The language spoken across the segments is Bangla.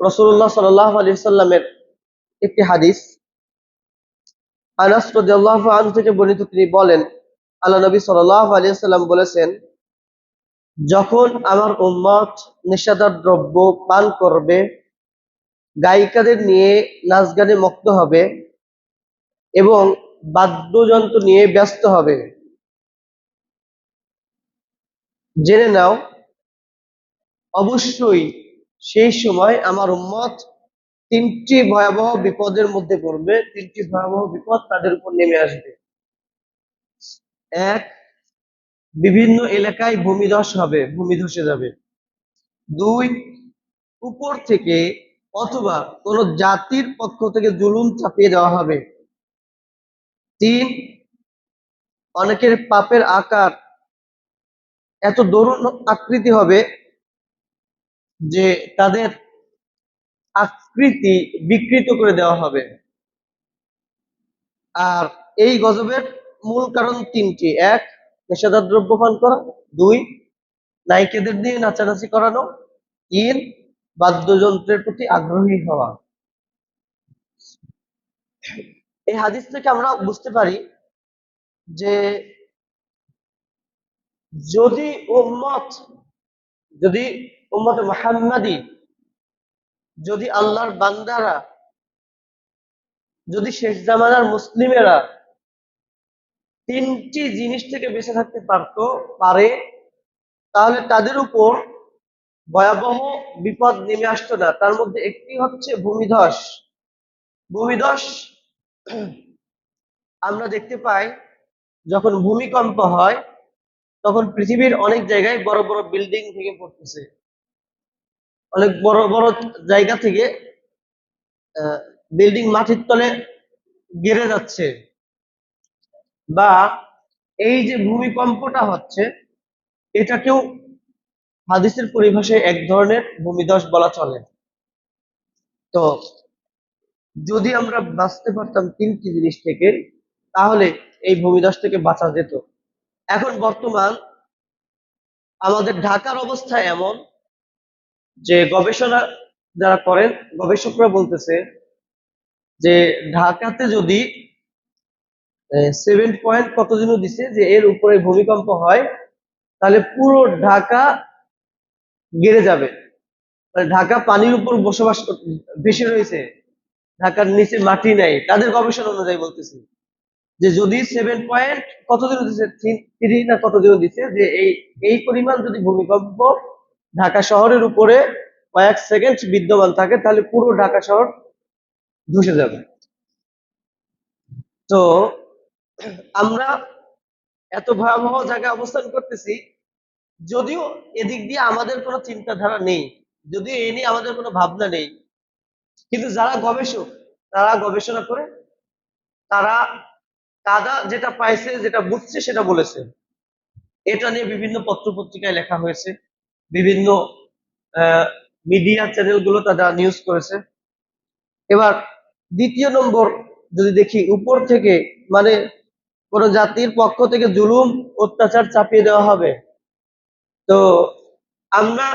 রাসূলুল্লাহ সাল্লাল্লাহু আলাইহি ওয়াসাল্লামের একটি হাদিস, আনাস রাদিয়াল্লাহু আনহু থেকে বর্ণিত, তিনি বলেন, আল্লাহ নবী সাল্লাল্লাহু আলাইহি ওয়াসাল্লাম বলেছেন, যখন আমার উম্মত নেশাদার দ্রব্য পান করবে, গায়িকাদের নিয়ে নাচ গানে মত্ত হবে এবং বাদ্যযন্ত্র নিয়ে ব্যস্ত হবে, জেনে নাও অবশ্যই সেই সময় আমার উম্মত তিনটি ভয়াবহ বিপদের মধ্যে পড়বে। তিনটি ভয়াবহ বিপদ তাদের উপর নেমে আসবে। এক, বিভিন্ন এলাকায় ভূমিধস হবে, ভূমি ধসে যাবে। দুই, উপর থেকে অথবা কোন জাতির পক্ষ থেকে জুলুম চাপিয়ে দেওয়া হবে। তিন, অনেকের পাপের আকার এত দরুণ আকৃতি হবে যে তাদের আকৃতি বিকৃত করে দেওয়া হবে। আর এই গজবের মূল কারণ তিনটি: এক, নেশাদার দ্রব্য পান করা; দুই, নায়িকাদের দিয়ে নাচানাচি করানো; তিন, বাদ্যযন্ত্রের প্রতি আগ্রহী হওয়া। এই হাদিস থেকে আমরা বুঝতে পারি যে যদি যদি উম্মতে মুহাম্মাদি, যদি আল্লাহর বান্দারা, যদি শেষ জামানার মুসলিমেরা তিনটি জিনিস থেকে বেঁচে থাকতে পারে, তাহলে তাদের উপর ভয়াবহ বিপদ নেমে আসতো না। তার মধ্যে একটি হচ্ছে ভূমিধস। ভূমিধস আমরা দেখতে পাই যখন ভূমিকম্প হয়, তখন পৃথিবীর অনেক জায়গায় বড় বড় বিল্ডিং ভেঙে পড়তেছে, অনেক বড় বড় জায়গা থেকে বিল্ডিং মাটির তলে গেড়ে যাচ্ছে। বা এই যে ভূমিকম্পটা হচ্ছে, এটাকেও হাদিসের পরিভাষায় এক ধরনের ভূমিধস বলা চলে। তো যদি আমরা বাঁচতে পারতাম তিনটি জিনিস থেকে, তাহলে এই ভূমিধস থেকে বাঁচা যেত। এখন বর্তমান আমাদের ঢাকার অবস্থা এমন যে গবেষণা যারা করেন, গবেষকরা বলতেছে যে ঢাকাতে যদি 7 পয়েন্ট কত যেন দিছে, যে এর উপরে ভূমিকম্প হয়, তাহলে পুরো ঢাকা গেড়ে যাবে। মানে ঢাকা পানির উপর বসবাস ভেসে রয়েছে, ঢাকার নিচে মাটি নাই। তাদের গবেষণা অনুযায়ী বলতেছে যে যদি 7 পয়েন্ট কত যেন দিছে, 3 না কত যেন দিছে, যে এই পরিমাণ যদি ভূমিকম্প ঢাকা শহরের উপরে কয়েক সেকেন্ড বিদ্যমান থাকে, তাহলে পুরো ঢাকা শহর ধসে যাবে। তো আমরা এত ভয়াবহ জায়গায় অবস্থান করতেছি, যদিও এদিক দিয়ে আমাদের কোনো চিন্তাধারা নেই, যদিও এ নিয়ে আমাদের কোনো ভাবনা নেই, কিন্তু যারা গবেষক, তারা গবেষণা করে তারা যেটা পাইছে, যেটা বুঝছে, সেটা বলেছে। এটা নিয়ে বিভিন্ন পত্র পত্রিকায় লেখা হয়েছে, বিভিন্ন মিডিয়া চ্যানেলগুলো তারা নিউজ করেছে। এবার দ্বিতীয় নম্বর যদি দেখি, উপর থেকে মানে কোন জাতির পক্ষ থেকে জুলুম অত্যাচার চাপিয়ে দেওয়া হবে। তো আমরা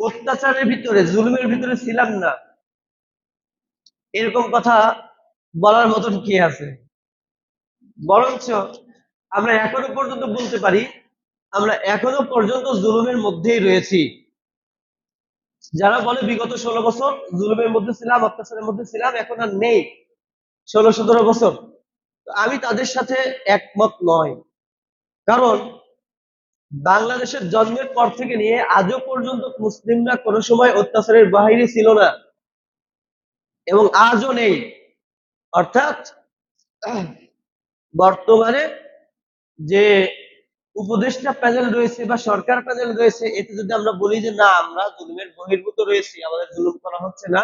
অত্যাচারের ভিতরে, জুলুমের ভিতরে ছিলাম না, এরকম কথা বলার মতন কি আছে? বরঞ্চ আমরা এখনো পর্যন্ত বলতে পারি, আমরা এখনো পর্যন্ত জুলুমের মধ্যেই রয়েছি। যারা বলে বিগত 16 বছর জুলুমের মধ্যে ছিলাম, অত্যাচারের মধ্যে ছিলাম, এখন আর নেই 16-17 বছর, আমি তাদের সাথে একমত নয়। কারণ বাংলাদেশের জন্মের পর থেকে নিয়ে আজও পর্যন্ত মুসলিমরা কোনো সময় অত্যাচারের বাহিরে ছিল না এবং আজও নেই। অর্থাৎ বর্তমানে যে উপদেষ্টা প্যানেল রয়েছে বা সরকার প্যানেল রয়েছে, এতে যদি আমরা বলি যে না, আমরা জুলুমের বহির্ভূত রয়েছি, আমাদের জুলুম করা হচ্ছে না,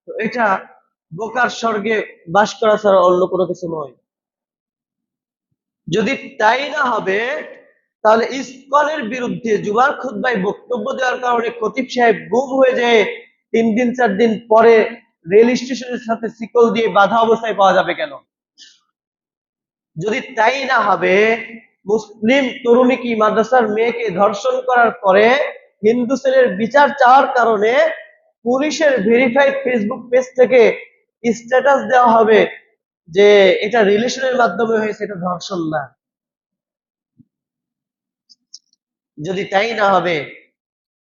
তো এটা বোকার স্বর্গে বাস করা ছাড়া অন্য কোনো কিছু নয়। যদি তাই না হবে, তাহলে ইসকনের বিরুদ্ধে জুমার খুতবায় বক্তব্য দেওয়ার কারণে খতিব সাহেব গুম হয়ে যায় 3 দিন 4 দিন পরে রেল স্টেশনের সাথে শিকল দিয়ে বাধা অবস্থায় পাওয়া যাবে কেন? যদি তাই না হবে, মুসলিম তরুণী কি মাদ্রাসার মেয়েকে ধর্ষণ করার পরে হিন্দু ছেলের বিচার চাওয়ার কারণে পুলিশের ভেরিফাইড ফেসবুক পেজ থেকে স্ট্যাটাস দেওয়া হবে যে এটা রিলেশনের মাধ্যমে হয়েছে, এটা ধর্ষণ না। যদি তাই না হবে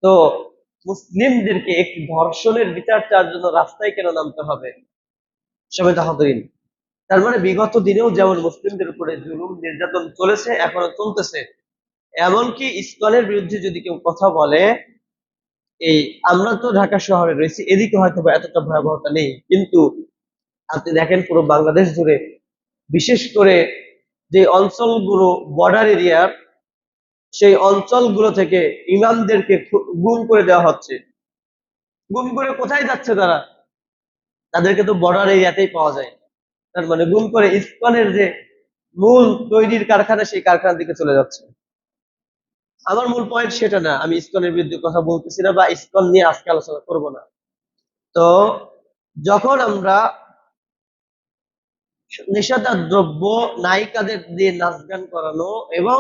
তো মুসলিমদেরকে একটি ধর্ষণের বিচার চাওয়ার জন্য রাস্তায় কেন নামতে হবে? সবাই তাহাদুরিন, তার মানে বিগত দিনেও যেমন মুসলিমদের উপরে জুলুম নির্যাতন চলেছে, এখনো চলতেছে। এমনকি ইসলামের বিরুদ্ধে যদি কেউ কথা বলে, এই আমরা তো ঢাকা শহরে রয়েছি, এদিকে হয়তো বা এতটা ভয়াবহতা নেই, কিন্তু আপনি দেখেন পুরো বাংলাদেশ জুড়ে, বিশেষ করে যে অঞ্চলগুলো বর্ডার এরিয়ার, সেই অঞ্চলগুলো থেকে ইমামদেরকে গুম করে দেওয়া হচ্ছে। গুম করে কোথায় যাচ্ছে তারা? তাদেরকে তো বর্ডার এরিয়াতেই পাওয়া যায়। তার মানে গুম করে ইসকনের যে মূল তৈরির কারখানা, সেই কারখানার দিকে চলে যাচ্ছে। আমার মূল পয়েন্ট সেটা না, আমি ইসকনের বিরুদ্ধে কথা বলতেছি না, বা ইসকন নিয়ে আজকে আলোচনা করব না। তো যখন আমরা নেশাদার দ্রব্য, নায়িকাদের দিয়ে নাচ গান করানো এবং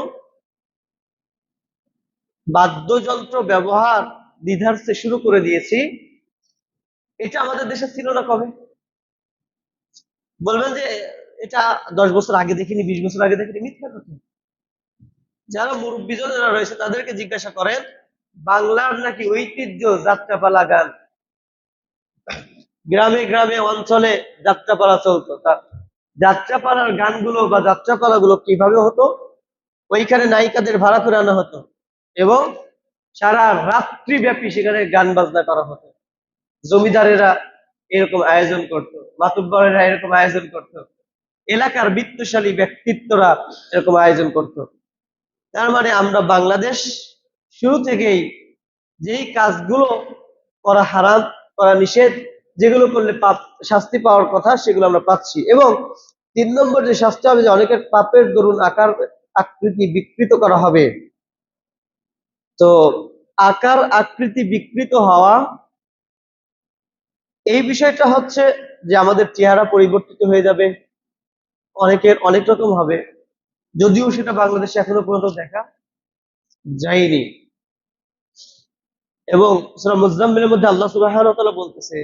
বাদ্যযন্ত্র ব্যবহার দ্বিধার্থে শুরু করে দিয়েছি, এটা আমাদের দেশে ছিল না কবে? বলবেন যে এটা 10 বছর আগে দেখিনি, 20 বছর আগে দেখিনি, মিথ্যা কথা। যারা মুরব্বীজনেরা রয়েছে তাদেরকে জিজ্ঞাসা করেন, বাংলার নাকি ঐতিহ্য যাত্রাপালা গান, গ্রামে গ্রামে অঞ্চলে যাত্রাপালা চলতো। তা যাত্রাপালার গানগুলো বা যাত্রাপালাগুলো কিভাবে হতো? ওইখানে নায়িকাদের ভাড়া করে আনা হতো এবং সারা রাত্রি ব্যাপী সেখানে গান বাজনা করা হতো। জমিদারেরা এরকম আয়োজন করত, মাতুব্বরেরা এরকম আয়োজন করত, এলাকার বিত্তশালী ব্যক্তিত্বরা এরকম আয়োজন করত। তার মানে আমরা বাংলাদেশ শুরু থেকেই যেই কাজগুলো করা হারাম, করা নিষেধ, যেগুলো করলে পাপ শাস্তি পাওয়ার কথা, সেগুলো আমরা পাচ্ছি। এবং 3 নম্বর যে শাস্তি হবে, যে অনেকের পাপের দরুন আকার আকৃতি বিকৃত করা হবে। তো আকার আকৃতি বিকৃত হওয়া, এই বিষয়টা হচ্ছে যে আমাদের চেহারা পরিবর্তিত হয়ে যাবে, অনেকের অনেক রকম হবে, যদিও সেটা বাংলাদেশে এখনো পর্যন্ত দেখা যায়নি। এবং সূরা মুজাম্মিলের মধ্যে আল্লাহ সুবহানাহু ওয়া তাআলা বলতেছে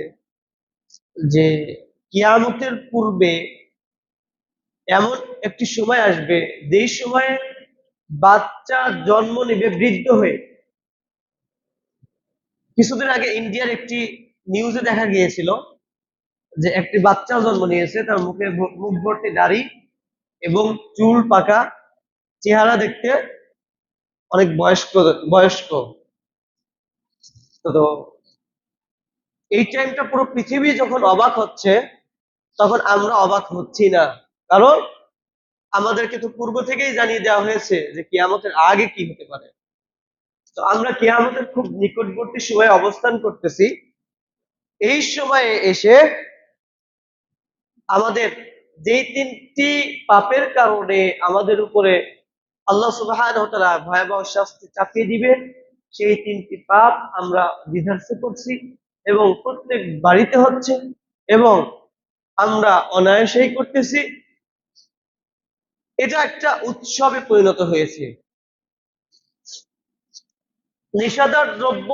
যে কিয়ামতের পূর্বে এমন একটি সময় আসবে, যেই সময়ে বাচ্চা জন্ম নেবে বৃদ্ধ হয়ে। কিছুদিন আগে ইন্ডিয়ার একটি নিউজে দেখা গিয়েছিল যে একটি বাচ্চা জন্ম নিয়েছে, তার মুখ ভর্তি দাড়ি এবং চুল পাকা, চেহারা দেখতে অনেক বয়স্ক বয়স্ক। তো এই টাইমটা পুরো পৃথিবী যখন অবাক হচ্ছে, তখন আমরা অবাক হচ্ছি না, কারণ আমাদেরকে তো পূর্ব থেকেই জানিয়ে দেওয়া হয়েছে যে কিয়ামতের আগে কি হতে পারে। তো আমরা কিয়ামতের খুব নিকটবর্তী সময়ে অবস্থান করতেছি। এই সময়ে এসে আমাদের যেই 3টি পাপের কারণে আমাদের উপরে আল্লাহ সুবহানাহু ওয়া তাআলা ভয়াবহ শাস্তি চাপিয়ে দিবেন, সেই 3টি পাপ আমরা বিধ্বস্ত করছি এবং প্রত্যেক বাড়িতে হচ্ছে এবং আমরা অনায়াসেই করতেছি। এটা একটা উৎসবে পরিণত হয়েছে। নেশাদার দ্রব্য,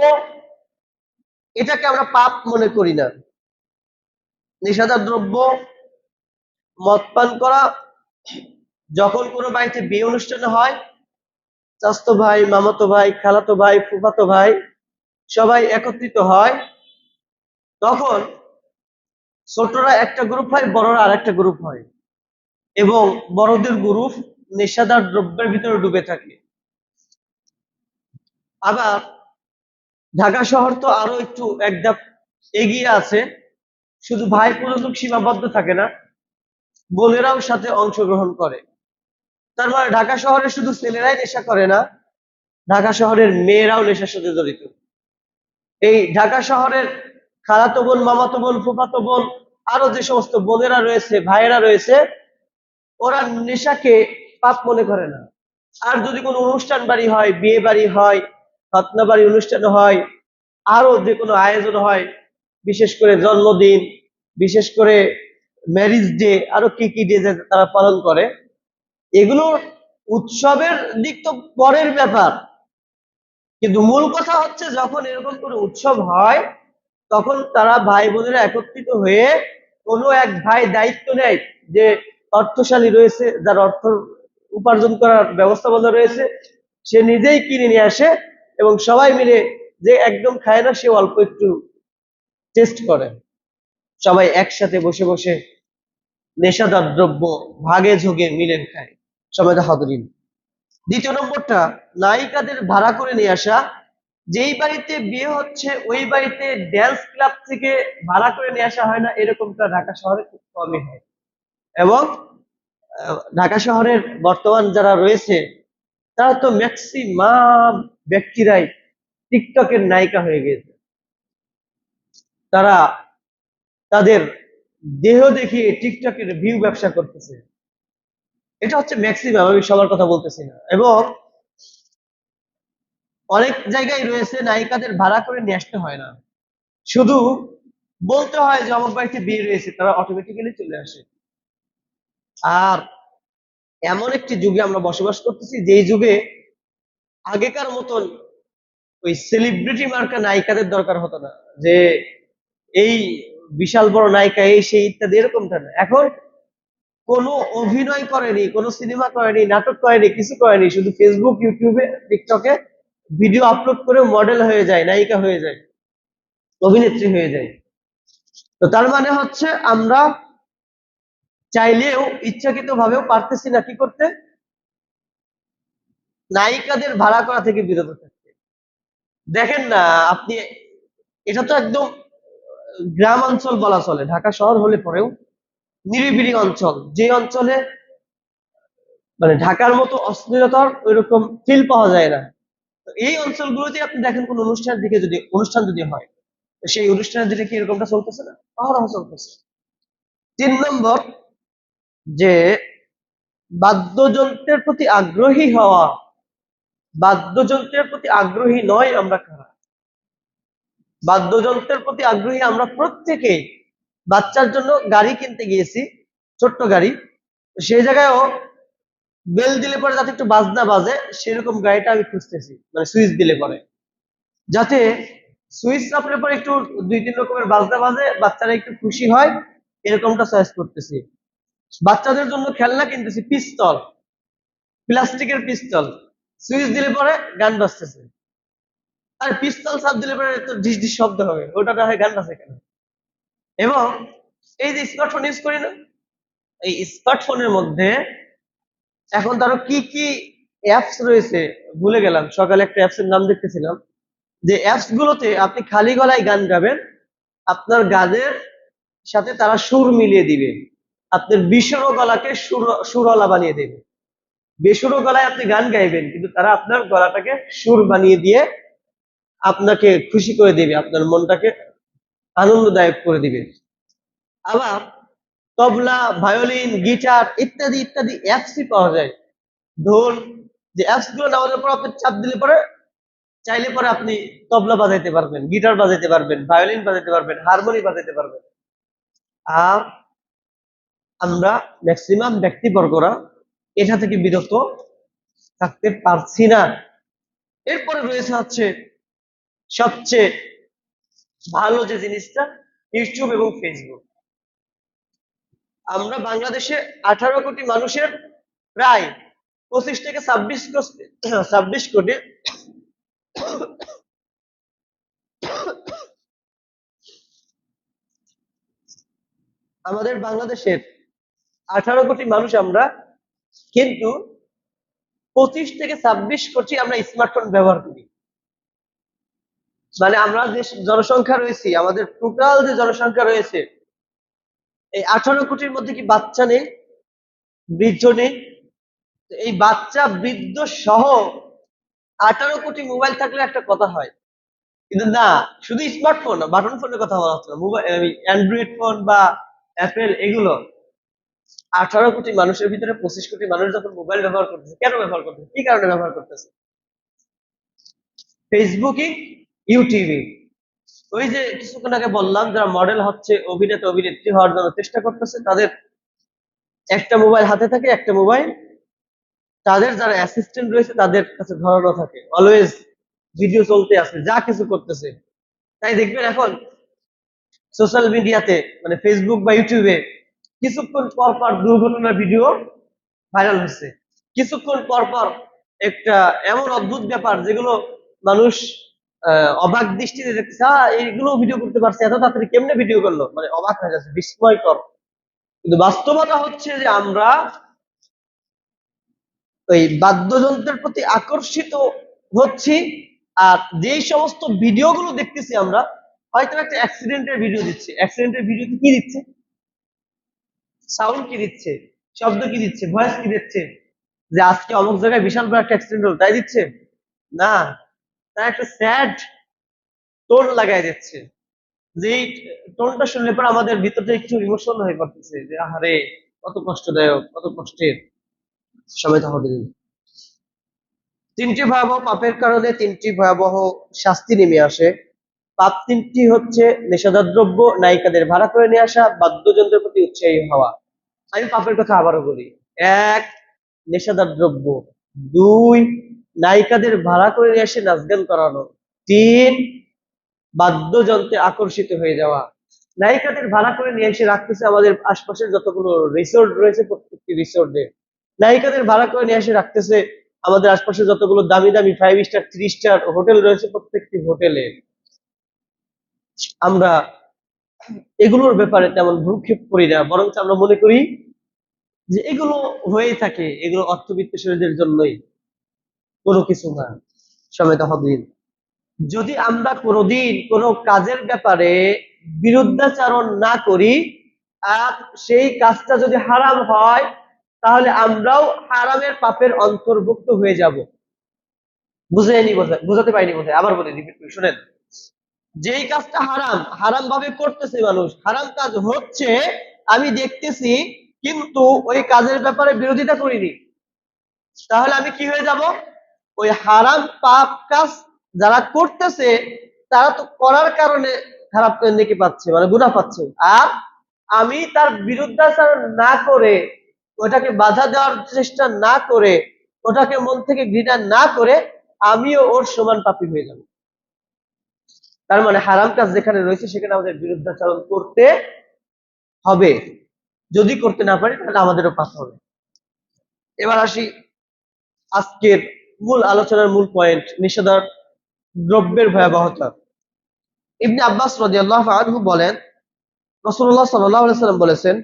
এটাকে আমরা পাপ মনে করি না। নেশাদার দ্রব্য, মদ পান করা, যখন কোনো বাড়িতে বিয়ে অনুষ্ঠান হয়, চাচাতো ভাই, মামাতো ভাই, খালাতো ভাই, ফুফাতো ভাই সবাই একত্রিত হয়, তখন ছোটরা একটা গ্রুপ হয়, বড়রা আরেকটা গ্রুপ হয় এবং বড়দের গ্রুপ নেশাদার দ্রব্যের ভিতরে ডুবে থাকে। আবার ঢাকা শহর তো আরো একটু এক ধাপ এগিয়ে আছে, শুধু ভাই পর্যন্ত সীমাবদ্ধ থাকে না, বোনেরাও সাথে অংশগ্রহণ করে। তার মানে ঢাকা শহরে শুধু ছেলেরাই নেশা করে না, ঢাকা শহরের মেয়েরাও নেশার সাথে জড়িত। এই ঢাকা শহরের খালাতো বোন, মামাতো বোন, ফুফাতো বোন, আরো যে সমস্ত বোনেরা রয়েছে, ভাইয়েরা রয়েছে, ওরা নেশাকে পাপ মনে করে না। আর যদি কোনো অনুষ্ঠান বাড়ি হয়, বিয়ে বাড়ি হয়, খতনা বাড়ি অনুষ্ঠান হয়, আরো যে কোনো আয়োজন হয়, বিশেষ করে জন্মদিন, বিশেষ করে ম্যারিজ ডে, আরো কি কি ডে তারা পালন করে, এগুলো উৎসবের দিক তো পরের ব্যাপার। কিন্তু মূল কথা হচ্ছে, যখন এরকম কোনো উৎসব হয়, তখন তারা ভাই বোনেরা একত্রিত হয়ে কোনো এক ভাই দায়িত্ব নেয় যে অর্থশালী রয়েছে, যার অর্থ উপার্জন করার ব্যবস্থাপনা রয়েছে, সে নিজেই কিনে নিয়ে আসে এবং সবাই মিলে, যে একদম খায় না সে অল্প একটু টেস্ট করে। সবাই একসাথে বসে বসে নেশাদার দ্রব্য ভাগে ঝোগে মিলে খায়। সবাই হাতুড়িন। দ্বিতীয় নম্বরটা, নায়িকাদের ভাড়া করে নিয়ে আসা। যেই বাড়িতে বিয়ে হচ্ছে ওই বাড়িতে ড্যান্স ক্লাব থেকে ভাড়া করে নিয়ে আসা হয় না, এরকমটা ঢাকা শহরে খুব কমই হয়। এবং ঢাকা শহরের বর্তমান যারা রয়েছে তারা তো ম্যাক্সিমাম ব্যক্তিরাই টিকটকের নায়িকা হয়ে গিয়েছে। তারা তাদের দেহ দেখিয়ে টিকটকের ভিউ ব্যবসা করতেছে। এটা হচ্ছে ম্যাক্সিমাম, আমি সবার কথা বলতেছি না। এবং অনেক জায়গায় রয়েছে নায়িকাদের ভাড়া করে নিয়ে আসতে হয় না, শুধু বলতে হয় যে অমুক বাড়িতে বিয়ে রয়েছে, তারা অটোমেটিক্যালি চলে আসে। আর এমন একটি যুগে আমরা বসবাস করতেছি, যেই যুগে আগেকার মতন ওই সেলিব্রিটি মার্কা নায়িকাদের দরকার হতো না, যে এই বিশাল বড় নায়িকা এই সেই ইত্যাদি, এরকমটা না। এখন কোনো অভিনয় করেনি, কোনো সিনেমা করেনি, নাটক করেনি, কিছু করেনি, শুধু ফেসবুক, ইউটিউবে, টিকটকে ভিডিও আপলোড করে মডেল হয়ে যায়, নায়িকা হয়ে যায়, অভিনেত্রী হয়ে যায়। তো তার মানে হচ্ছে আমরা চাইলেও ইচ্ছাকৃত ভাবেও পারতেছি না কি করতে, নায়িকাদের ভাড়া করা থেকে বিরত থাকতে। দেখেন না আপনি, এটা তো একদম গ্রাম অঞ্চল বলা চলে, ঢাকা শহর হলে পরেও নিরিবিলি অঞ্চল, যে অঞ্চলে মানে ঢাকার মতো অশ্লীলতার ওইরকম ফিল পাওয়া যায় না। তো এই অঞ্চলগুলোতে আপনি দেখেন কোন অনুষ্ঠান যদি হয়, তো সেই অনুষ্ঠানের দিকে কি এরকমটা চলতেছে না? অহরহ চলতেছে। 3 নম্বর, যে বাদ্যযন্ত্রের প্রতি আগ্রহী হওয়া। বাদ্যযন্ত্রের প্রতি আগ্রহী নয় আমরা কারা? বাদ্যযন্ত্রের প্রতি আগ্রহী আমরা প্রত্যেকেই। বাচ্চার জন্য গাড়ি কিনতে গিয়েছি, ছোট্ট গাড়ি, সেই জায়গায়ও বেল দিলে পরে যাতে একটু বাজনা বাজে সেরকম গাড়িটা আমি খুঁজতেছি, মানে সুইচ দিলে পরে যাতে সুইচ চাপলে পরে একটু 2-3 রকমের বাজনা বাজে, বাচ্চারা একটু খুশি হয়, এরকমটা চয়েস করতেছি। বাচ্চাদের জন্য খেলনা কিনতেছি, পিস্তল, প্লাস্টিকের পিস্তল, সুইচ দিলে পরে গান বাজতেছে। আর পিস্তল চাপ দিলে পরে তো ডিস ডিস শব্দ হবে, ওটা না হয় গান বাজে কেন? এবং এই যে স্মার্টফোন ইউজ করি না, এই স্মার্টফোনের মধ্যে এখন ধরো কি কি অ্যাপস রয়েছে ভুলে গেলাম, সকালে একটা অ্যাপসের নাম দেখতেছিলাম, যে অ্যাপস গুলোতে আপনি খালি গলায় গান গাবেন, আপনার গানের সাথে তারা সুর মিলিয়ে দিবে, আপনার বিশুর গলাকে সুরওয়ালা বানিয়ে দেবে। বেসুরো গলায় আপনি গান গাইবেন, কিন্তু তারা আপনার গলাটাকে সুর বানিয়ে দিয়ে আপনাকে খুশি করে দিবে, আপনার মনটাকে আনন্দদায়ক করে দিবে। আবার তবলা, ভায়োলিন, গিটার ইত্যাদি ইত্যাদি অ্যাপসই পাওয়া যায়। ঢোল, যে অ্যাপস গুলো নেওয়ার পর আপনি চাপ দিলে পরে চাইলে পরে আপনি তবলা বাজাইতে পারবেন, গিটার বাজাইতে পারবেন, ভায়োলিন বাজাইতে পারবেন, হারমোনি বাজাইতে পারবেন। আর আমরা ম্যাক্সিমাম ব্যক্তিবর্গরা এটা থেকে বিরত থাকতে পারছি না। এরপরে রয়েছে হচ্ছে সবচেয়ে ভালো যে জিনিসটা, ইউটিউব এবং ফেসবুক। আমরা বাংলাদেশে 18 কোটি মানুষের প্রায় 25 থেকে 26 কোটি আমাদের বাংলাদেশের 18 কোটি মানুষ আমরা, কিন্তু 25 থেকে 26 কোটি আমরা স্মার্টফোন ব্যবহার করি। মানে আমরা যে জনসংখ্যা রয়েছে, আমাদের টোটাল যে জনসংখ্যা রয়েছে, এই 18 কোটির মধ্যে কি বাচ্চা নেই, বৃদ্ধ নেই? এই বাচ্চা বৃদ্ধ সহ 18 কোটি মোবাইল থাকলে একটা কথা হয়, কিন্তু না, শুধু স্মার্টফোন না, বাটন ফোনের কথা বলা হচ্ছে না, মোবাইল অ্যান্ড্রয়েড ফোন বা অ্যাপেল এগুলো। 18 কোটি মানুষের ভিতরে 25 কোটি মানুষ যখন মোবাইল ব্যবহার করতেছে, কেন ব্যবহার করতেছে, কি কারণে ব্যবহার করতেছে? Facebooking, YouTubing. ওই যে কিছুক্ষণ আগে বললাম, যারা মডেল হচ্ছে, অভিনেতা অভিনেত্রী হওয়ার জন্য চেষ্টা করতেছে, তাদের একটা মোবাইল হাতে থাকে, একটা মোবাইল তাদের যারা অ্যাসিস্ট্যান্ট রয়েছে তাদের কাছে ধরানো থাকে, অলওয়েজ ভিডিও চলতে আছে, যা কিছু করতেছে। তাই দেখবেন এখন সোশ্যাল মিডিয়াতে মানে ফেসবুক বা ইউটিউবে কিছুক্ষণ পর পর দুর্ঘটনার ভিডিও ভাইরাল হচ্ছে, কিছুক্ষণ পর পর একটা এমন অদ্ভুত ব্যাপার যেগুলো মানুষ অবাক দৃষ্টিতে দেখছে, এইগুলো ভিডিও করতে পারছে, এত তাড়াতাড়ি কেমনে ভিডিও করলো, মানে অবাক হয়ে যাচ্ছে, বিস্ময়কর। কিন্তু বাস্তবতা হচ্ছে যে আমরা ওই বাদ্যযন্ত্রের প্রতি আকর্ষিত হচ্ছি। আর যেই সমস্ত ভিডিওগুলো দেখতেছি আমরা, হয়তো একটা অ্যাক্সিডেন্টের ভিডিও দিচ্ছে, অ্যাক্সিডেন্টের ভিডিওতে কি দিচ্ছে, সাউন্ড কি দিচ্ছে, শব্দ কি দিচ্ছে, ভয়েস কি দিচ্ছে, যে আজকে অমুক জায়গায় বিশাল বড় একটা অ্যাক্সিডেন্ট হলো তাই দিচ্ছে না, তার একটা স্যাড টোন লাগাই দিচ্ছে, যে টোনটা শুনলে পরে আমাদের ভিতরটা একটু ইমোশনাল হয়ে পড়তেছে, যে আহারে কত কষ্টদায়ক, কত কষ্টের সময় তাহলে। তিনটি ভয়াবহ পাপের কারণে তিনটি ভয়াবহ শাস্তি নেমে আসে। পাপ তিনটি হচ্ছে নেশাদার দ্রব্য, নায়িকাদের ভাড়া করে নিয়ে আসা, বাদ্যযন্ত্রের প্রতি উৎসাহী হওয়া। আমি পাপের কথা আবারও বলি। এক, নেশাদার দ্রব্য। দুই, নায়িকাদের ভাড়া করে নিয়ে এসে নাচ গান করানো। তিন, বাদ্যযন্ত্রে আকর্ষিত হয়ে যাওয়া। নায়িকাদের ভাড়া করে নিয়ে এসে রাখতেছে আমাদের আশপাশের যতগুলো রিসোর্ট রয়েছে প্রত্যেকটি রিসোর্টে, নায়িকাদের ভাড়া করে নিয়ে এসে রাখতেছে আমাদের আশপাশে যতগুলো দামি দামি 5 স্টার 3 স্টার হোটেল রয়েছে প্রত্যেকটি হোটেলে। আমরা এগুলোর ব্যাপারে তেমন ভ্রুক্ষেপ করি না, বরং আমরা মনে করি যে এগুলো হয়ে থাকে, এগুলো অর্থবিত্তশালীদের জন্যই, কোনো কিছু না। সমেত হদিন, যদি আমরা কোনোদিন কোনো কাজের ব্যাপারে বিরুদ্ধাচারণ না করি, আর সেই কাজটা যদি হারাম হয়, তাহলে আমরাও হারামের পাপের অন্তর্ভুক্ত হয়ে যাব। বুঝাইনি, বুঝাতে পারিনি বোধহয়, আবার বলে রিপিট করে শুনেন। যেই কাজটা হারাম, হারাম ভাবে করতেছে মানুষ, হারাম কাজ হচ্ছে আমি দেখতেছি, কিন্তু ওই কাজের ব্যাপারে বিরোধিতা করিনি, তাহলে আমি কি হয়ে যাব, ওই হারাম পাপ কাজ যারা করতেছে তারা তো করার কারণে খারাপ নেকি পাচ্ছে, মানে গুনাহ পাচ্ছে। আর আমি তার বিরুদ্ধাচরণ না করে, ওটাকে বাধা দেওয়ার চেষ্টা না করে, ওটাকে মন থেকে ঘৃণা না করে, আমিও ওর সমান পাপী হয়ে যাব। তার মানে হারাম কাজ যেখানে রয়েছে সেখানে আমাদের বিরুদ্ধাচরণ করতে হবে, যদি করতে না পারি তাহলে আমাদেরও পাপ হবে। এবার আসি আজকের মূল আলোচনার মূল পয়েন্ট, নিষেধার দ্রব্যের ভয়াবহতা। ইবনে আব্বাস রাদিয়াল্লাহু আনহু বলেন, রাসূলুল্লাহ সাল্লাল্লাহু আলাইহি সাল্লাম বলেছেন,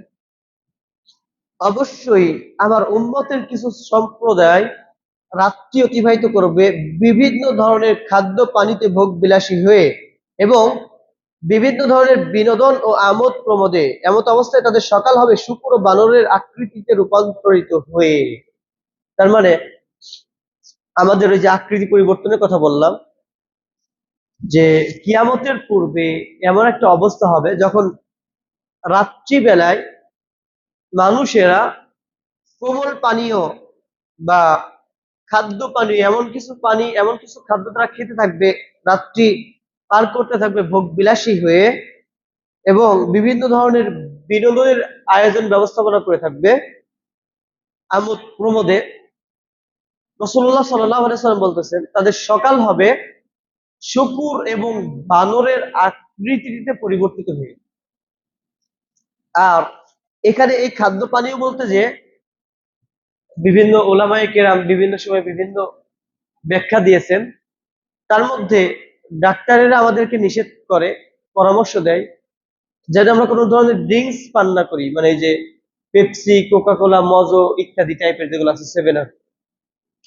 অবশ্যই আমার উম্মতের কিছু সম্প্রদায় রাত্রি অতিবাহিত করবে বিভিন্ন ধরনের খাদ্য পানিতে ভোগ বিলাসী হয়ে এবং বিভিন্ন ধরনের বিনোদন ও আমোদ প্রমোদে, এমত অবস্থায় তাদের সকাল হবে শূকর ও বানরের আকৃতিতে রূপান্তরিত হয়ে। তার মানে আমাদের ওই যে আকৃতি পরিবর্তনের কথা বললাম, যে কিয়ামতের পূর্বে এমন একটা অবস্থা হবে যখন রাত্রিবেলায় মানুষেরা কোমল পানীয় বা খাদ্য পানীয়, এমন কিছু খাদ্য তারা খেতে থাকবে, রাত্রি পার করতে থাকবে ভোগ বিলাসী হয়ে এবং বিভিন্ন ধরনের বিনোদনের আয়োজন ব্যবস্থাপনা করে থাকবে আমোদ প্রমোদে। রাসূলুল্লাহ সাল্লাল্লাহু আলাইহি সাল্লাম বলতেছেন, তাদের সকাল হবে শূকর এবং বানরের আকৃতিতে পরিবর্তিত হয়ে। আর এখানে এই খাদ্য পানীয় বলতে যে বিভিন্ন ওলামায়ে কেরাম বিভিন্ন সময় বিভিন্ন ব্যাখ্যা দিয়েছেন, তার মধ্যে ডাক্তারেরা আমাদেরকে নিষেধ করে, পরামর্শ দেয় যেন আমরা কোনো ধরনের ড্রিঙ্কস পান না করি, মানে এই যে পেপসি, কোকা কোলা, মজো ইত্যাদি টাইপের যেগুলো আছে, 7 আপ।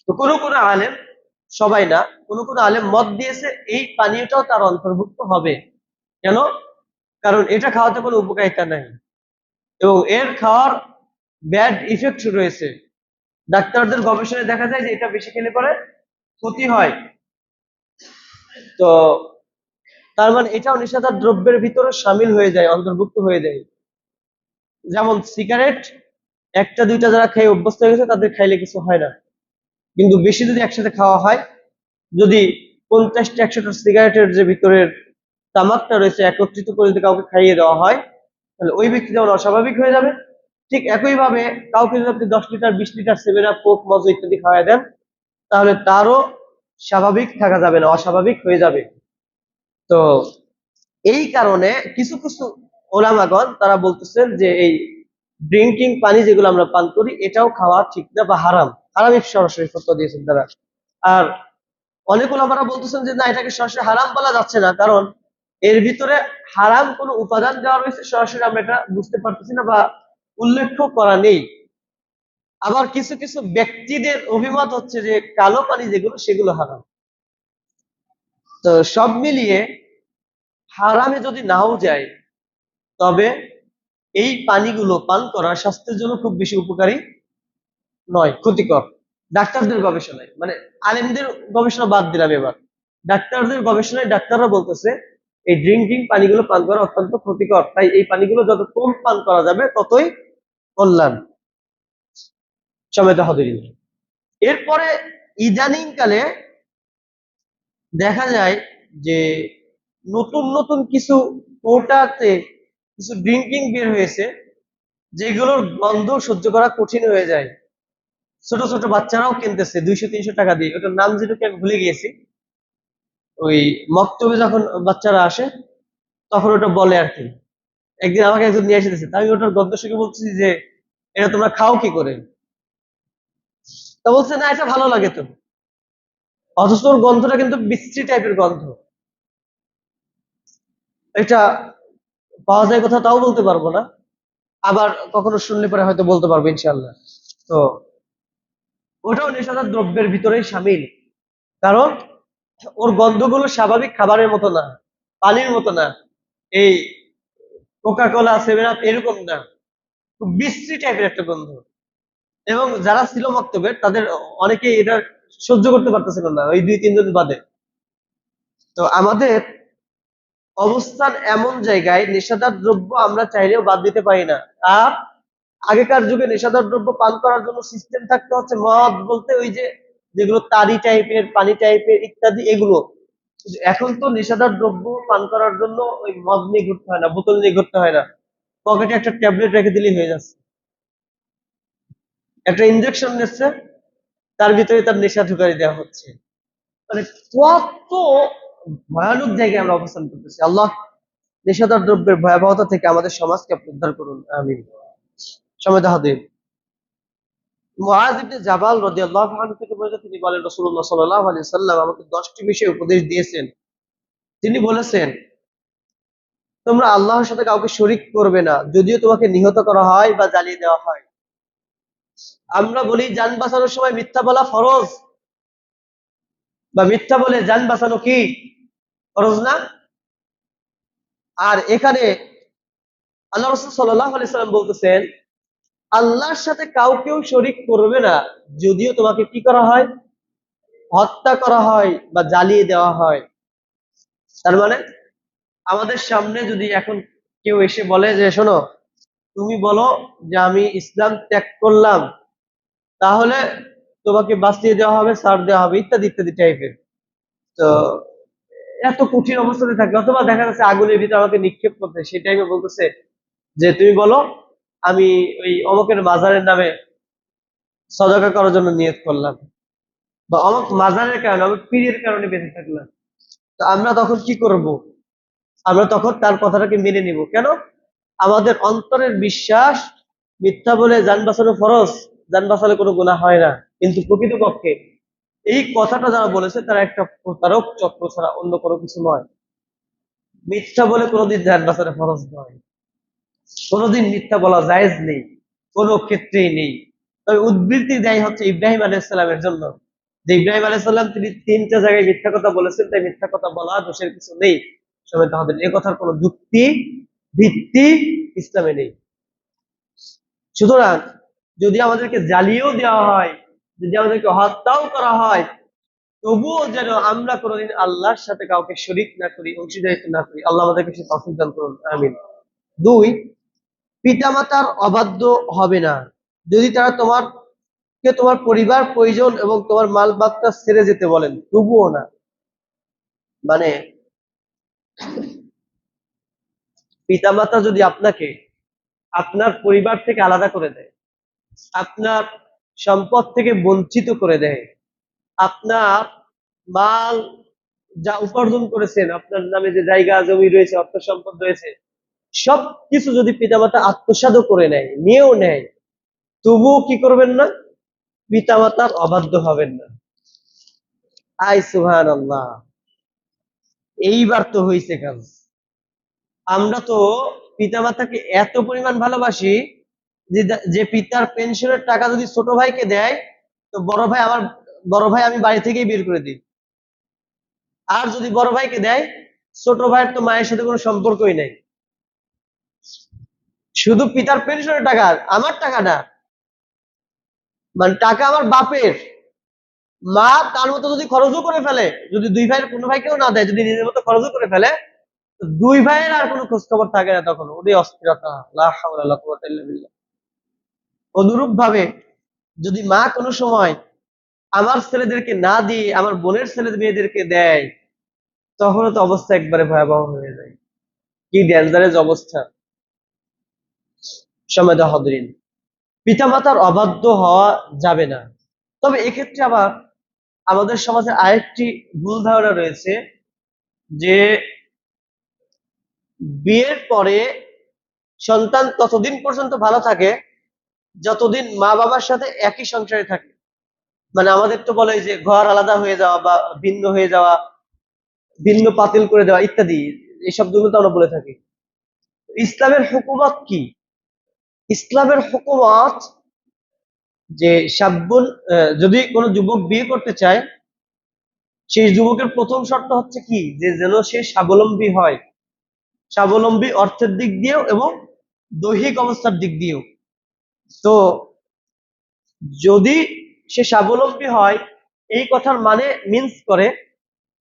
তো কোনো কোনো আলেম, সবাই না, কোনো কোনো আলেম মত দিয়েছে এই পানীয়টাও তার অন্তর্ভুক্ত হবে। কেন? কারণ এটা খাওয়াতে কোনো উপকারিতা নাই এবং এর খাওয়ার ব্যাড ইফেক্ট রয়েছে। ডাক্তারদের গবেষণায় দেখা যায় যে এটা বেশি খেলে পরে ক্ষতি হয়। তো তার মানে এটাও নেশাদার দ্রব্যের ভিতরে সামিল হয়ে যায়, অন্তর্ভুক্ত হয়ে যায়। যেমন সিগারেট একটা দুইটা যারা খেয়ে অভ্যস্ত হয়ে গেছে তাদের খাইলে কিছু হয় না, কিন্তু বেশি যদি একসাথে খাওয়া হয়, যদি 50টা 100টা সিগারেটের যে ভিতরের তামাকটা রয়েছে একত্রিত করে যদি কাউকে খাইয়ে দেওয়া হয়, তাহলে ওই ব্যক্তি যেমন অস্বাভাবিক হয়ে যাবে, ঠিক একইভাবে কাউকে যদি আপনি 10 লিটার 20 লিটার 7 আপ, কোক, মজো ইত্যাদি খাওয়াই দেন, তাহলে তারও স্বাভাবিক থাকা যাবে না, অস্বাভাবিক হয়ে যাবে। তো এই কারণে কিছু কিছু ওলামাগণ তারা বলতেছেন যে এই ড্রিঙ্কিং পানি যেগুলো আমরা পান করি এটাও খাওয়া ঠিক না বা হারাম। হারাম সরাসরি ফতোয়া দিয়েছেন তারা। আর অনেক ওলামারা বলতেছেন যে না, এটাকে সরাসরি হারাম বলা যাচ্ছে না, কারণ এর ভিতরে হারাম কোনো উপাদান দেওয়া রয়েছে সরাসরি আমরা এটা বুঝতে পারতেছি না বা উল্লেখ করা নেই। আবার কিছু কিছু ব্যক্তিদের অভিমত হচ্ছে যে কালো পানি যেগুলো সেগুলো হারাম। তো সব মিলিয়ে হারামে যদি নাও যায়, তবে এই পানিগুলো পান করা স্বাস্থ্যের জন্য খুব বেশি উপকারী নয়, ক্ষতিকর। ডাক্তারদের গবেষণায়, মানে আলেমদের গবেষণা বাদ দিলাম, এবার ডাক্তারদের গবেষণায় ডাক্তাররা বলতেছে এই ড্রিঙ্কিং পানিগুলো পান করা অত্যন্ত ক্ষতিকর, তাই এই পানিগুলো যত কম পান করা যাবে ততই কল্যাণ। সমেত হদিন। এরপরে ইদানিং কালে দেখা যায় যে নতুন নতুন কিছু কোটাতে কিছু ড্রিঙ্কিং বের হয়েছে যেগুলোর গন্ধ সহ্য করা কঠিন হয়ে যায়। ছোট ছোট বাচ্চারাও কিনতেছে 200-300 টাকা দিয়ে, ওটার নাম যেটুকু আমি ভুলে গিয়েছি। ওই মক্তবে যখন বাচ্চারা আসে তখন ওটা বলে আর কি। একদিন আমাকে একজন নিয়ে এসে দিয়েছে, আমি ওটার গন্ধ শুনে বলছি যে এটা তোমরা খাও কি করে? তা বলছে না, এটা ভালো লাগে তো। অথচ ওর গন্ধটা কিন্তু বিশ্রী টাইপের গন্ধ। এটা পাওয়া যায় কোথাও তাও বলতে পারবো না, আবার কখনো শুনলে পরে হয়তো বলতে পারবো ইনশাল্লাহ। তো ওটাও নেশাদার দ্রব্যের ভিতরেই সামিল, কারণ ওর গন্ধগুলো স্বাভাবিক খাবারের মতো না, পানির মতো না, এই কোকা কোলা 7 আপ এরকম না, খুব বিশ্রী টাইপের একটা গন্ধ। এবং যারা ছিল মক্তবের তাদের অনেকে এটা সহ্য করতে পারতেছিল না, ওই 2-3 জন বাদে। তো আমাদের অবস্থান এমন জায়গায় নেশাদার দ্রব্য আমরা চাইলেও বাদ দিতে পারি না। আর আগেকার যুগে নেশাদার দ্রব্য পান করার জন্য সিস্টেম থাকতে হচ্ছে, মদ বলতে ওই যে যেগুলো তারি টাইপের পানি টাইপের ইত্যাদি এগুলো। কিন্তু এখন তো নেশাদার দ্রব্য পান করার জন্য ওই মদ নিয়ে ঘুরতে হয় না, বোতল নিয়ে ঘুরতে হয় না, পকেটে একটা ট্যাবলেট রেখে দিলেই হয়ে যাচ্ছে। একটা ইনজেকশন নিচ্ছে, তার ভিতরে তার নেশা ঢুকাই দেওয়া হচ্ছে। মানে কত ভয়ানক জায়গায় আমরা অবস্থান করতেছি। আল্লাহ নেশাদার দ্রব্যের ভয়াবহতা থেকে আমাদের সমাজকে আপনি উদ্ধার করুন, আমিন। সমেত হাদিব মুআয ইবনে জাবাল রাদিয়াল্লাহু আনহু থেকে বলেছেন, তিনি বলেন রাসূলুল্লাহ সাল্লাল্লাহু আলাইহি সাল্লাম আমাকে 10টি বিষয়ে উপদেশ দিয়েছেন। তিনি বলেছেন, তোমরা আল্লাহর সাথে কাউকে শরীক করবে না, যদিও তোমাকে নিহত করা হয় বা জ্বালিয়ে দেওয়া হয়। আমরা বলি জান বাঁচানোর সময় মিথ্যা বলা ফরজ, বা মিথ্যা বলে জান বাঁচানো কি ফরজ না? আর এখানে আল্লাহ রাসূল সাল্লাল্লাহু আলাইহি সাল্লাম বলতেছেন, আল্লাহর সাথে কাউকেও শরীক করবে না, যদিও তোমাকে কি করা হয়, হত্যা করা হয় বা জ্বালিয়ে দেওয়া হয়। তার মানে আমাদের সামনে যদি এখন কেউ এসে বলে যে শোনো, তুমি বলো যে আমি ইসলাম ত্যাগ করলাম, তাহলে তোমাকে বাঁচিয়ে দেওয়া হবে, ছাড় দেওয়া হবে, ইত্যাদি ইত্যাদি টাইপের। তো এত কঠিন অবস্থাতে থাকলে, অথবা দেখা যাচ্ছে আগুনের ভিতরে আমাকে নিক্ষেপ করতে, সেই টাইমে বলতেছে যে তুমি বলো আমি ওই অমকের মাজারের নামে সদকা করার জন্য নিয়ত করলাম, বা অমক মাজারের কারণে অমক পীরের কারণে বেঁচে থাকলাম। তো আমরা তখন কি করব? আমরা তখন তার কথাটাকে মেনে নিব। কেন? আমাদের অন্তরের বিশ্বাস মিথ্যা বলে যান বাঁচানো ফরজ, যান বাঁচালে কোনো গুনাহ হয় না। কিন্তু প্রকৃতপক্ষে এই কথাটা যারা বলেছে তারা একটা প্রতারক চক্র ছাড়া অন্য কোনো কিছু নয়। মিথ্যা বলে কোনোদিন যান বাঁচানো ফরজ নয়, কোনোদিন মিথ্যা বলা জায়েজ নেই, কোনো ক্ষেত্রেই নেই। তবে উদ্ধৃতি দেয় হচ্ছে ইব্রাহিম আলাইহিস সালামের জন্য, যে ইব্রাহিম আলাইহিস সালাম তিনি 3টা জায়গায় মিথ্যা কথা বলেছেন, তাই মিথ্যা কথা বলা দোষের কিছু নেই। সবাই তাহলে এ কথার কোনো যুক্তি ভিত্তি ইসলামে নেই। সুতরাং যদি আমাদেরকে জ্বালিয়েও দেওয়া হয়, যদি আমাদেরকে হত্যাও করা হয়, তবুও যেন আমরা কোনোদিন আল্লাহর সাথে কাউকে শরীক না করি, অংশীদারিত্ব না করি। আল্লাহ আমাদেরকে সে তৌফিক দান করুন, আমিন। 2, পিতামাতার অবাধ্য হবে না, যদি তারা তোমার পরিবার প্রয়োজন এবং তোমার মাল বাচ্চা ছেড়ে যেতে বলেন, তবুও না। মানে পিতামাতা যদি আপনাকে আপনার পরিবার থেকে আলাদা করে দেয়, আপনার সম্পদ থেকে বঞ্চিত করে দেয়, আপনার মাল যা উপার্জন করেছেন, আপনার নামে যে জায়গা জমি রয়েছে, অর্থ সম্পদ রয়েছে, সব কিছু যদি পিতামাতা আত্মসাৎ করে নেয়, নিয়েও নেয়, তবুও কি করবেন না? পিতামাতার অবাধ্য হবেন না। আই সুবহানাল্লাহ, এইবার তো হয়েছে কাজ। আমরা তো পিতামাতাকে এত পরিমাণ ভালোবাসি যে যে পিতার পেনশনের টাকা যদি ছোট ভাইকে দেয়, তো বড় ভাই আমি বাড়ি থেকেই বের করে দিই। আর যদি বড় ভাইকে দেয়, ছোট ভাইয়ের তো মায়ের সাথে কোনো সম্পর্কই নাই। শুধু পিতার পেনশনের টাকা, আমার টাকা না, মানে টাকা আমার বাপের। মা তার মতো যদি খরচও করে ফেলে, যদি দুই ভাইয়ের কোনো ভাইকেও না দেয়, যদি নিজের মতো খরচও করে ফেলে, তো দুই ভাইয়ের আর কোনো খোঁজ খবর থাকে না তখন। ওটাই অস্থিরতা। লা হাওলা ওয়ালা কুওয়াতা ইল্লা বিল্লাহ। অনুরূপ ভাবে যদি মা কোনো সময় আমার ছেলেদেরকে না দিয়ে আমার বোনের ছেলে মেয়েদেরকে দেয়, তখনও তো অবস্থা একবারে ভয়াবহ হয়ে যায়। কি ডেঞ্জারাস অবস্থা। সমাদা হদরিন, পিতামাতার অবাধ্য হওয়া যাবে না। তবে এক্ষেত্রে আবার আমাদের সমাজে আরেকটি ভুল ধারণা রয়েছে যে বিয়ের পরে সন্তান ততদিন পর্যন্ত ভালো থাকে যতদিন মা বাবার সাথে একই সংসারে থাকে। মানে আমাদের তো বলে যে ঘর আলাদা হয়ে যাওয়া বা ভিন্ন হয়ে যাওয়া, ভিন্ন পাতিল করে দেওয়া ইত্যাদি, এই শব্দগুলো তো আমরা বলে থাকি। ইসলামের হুকুমত কি? ইসলামের হুকুমত যে সাব্বুন, যদি কোনো যুবক বিয়ে করতে চায়, সেই যুবকের প্রথম শর্ত হচ্ছে কি, যে যেন সে স্বাবলম্বী হয়। স্বাবলম্বী অর্থের দিক দিয়েও এবং দৈহিক অবস্থার দিক দিয়েও। তো যদি সে স্বাবলম্বী হয়, এই কথার মানে মিন্স করে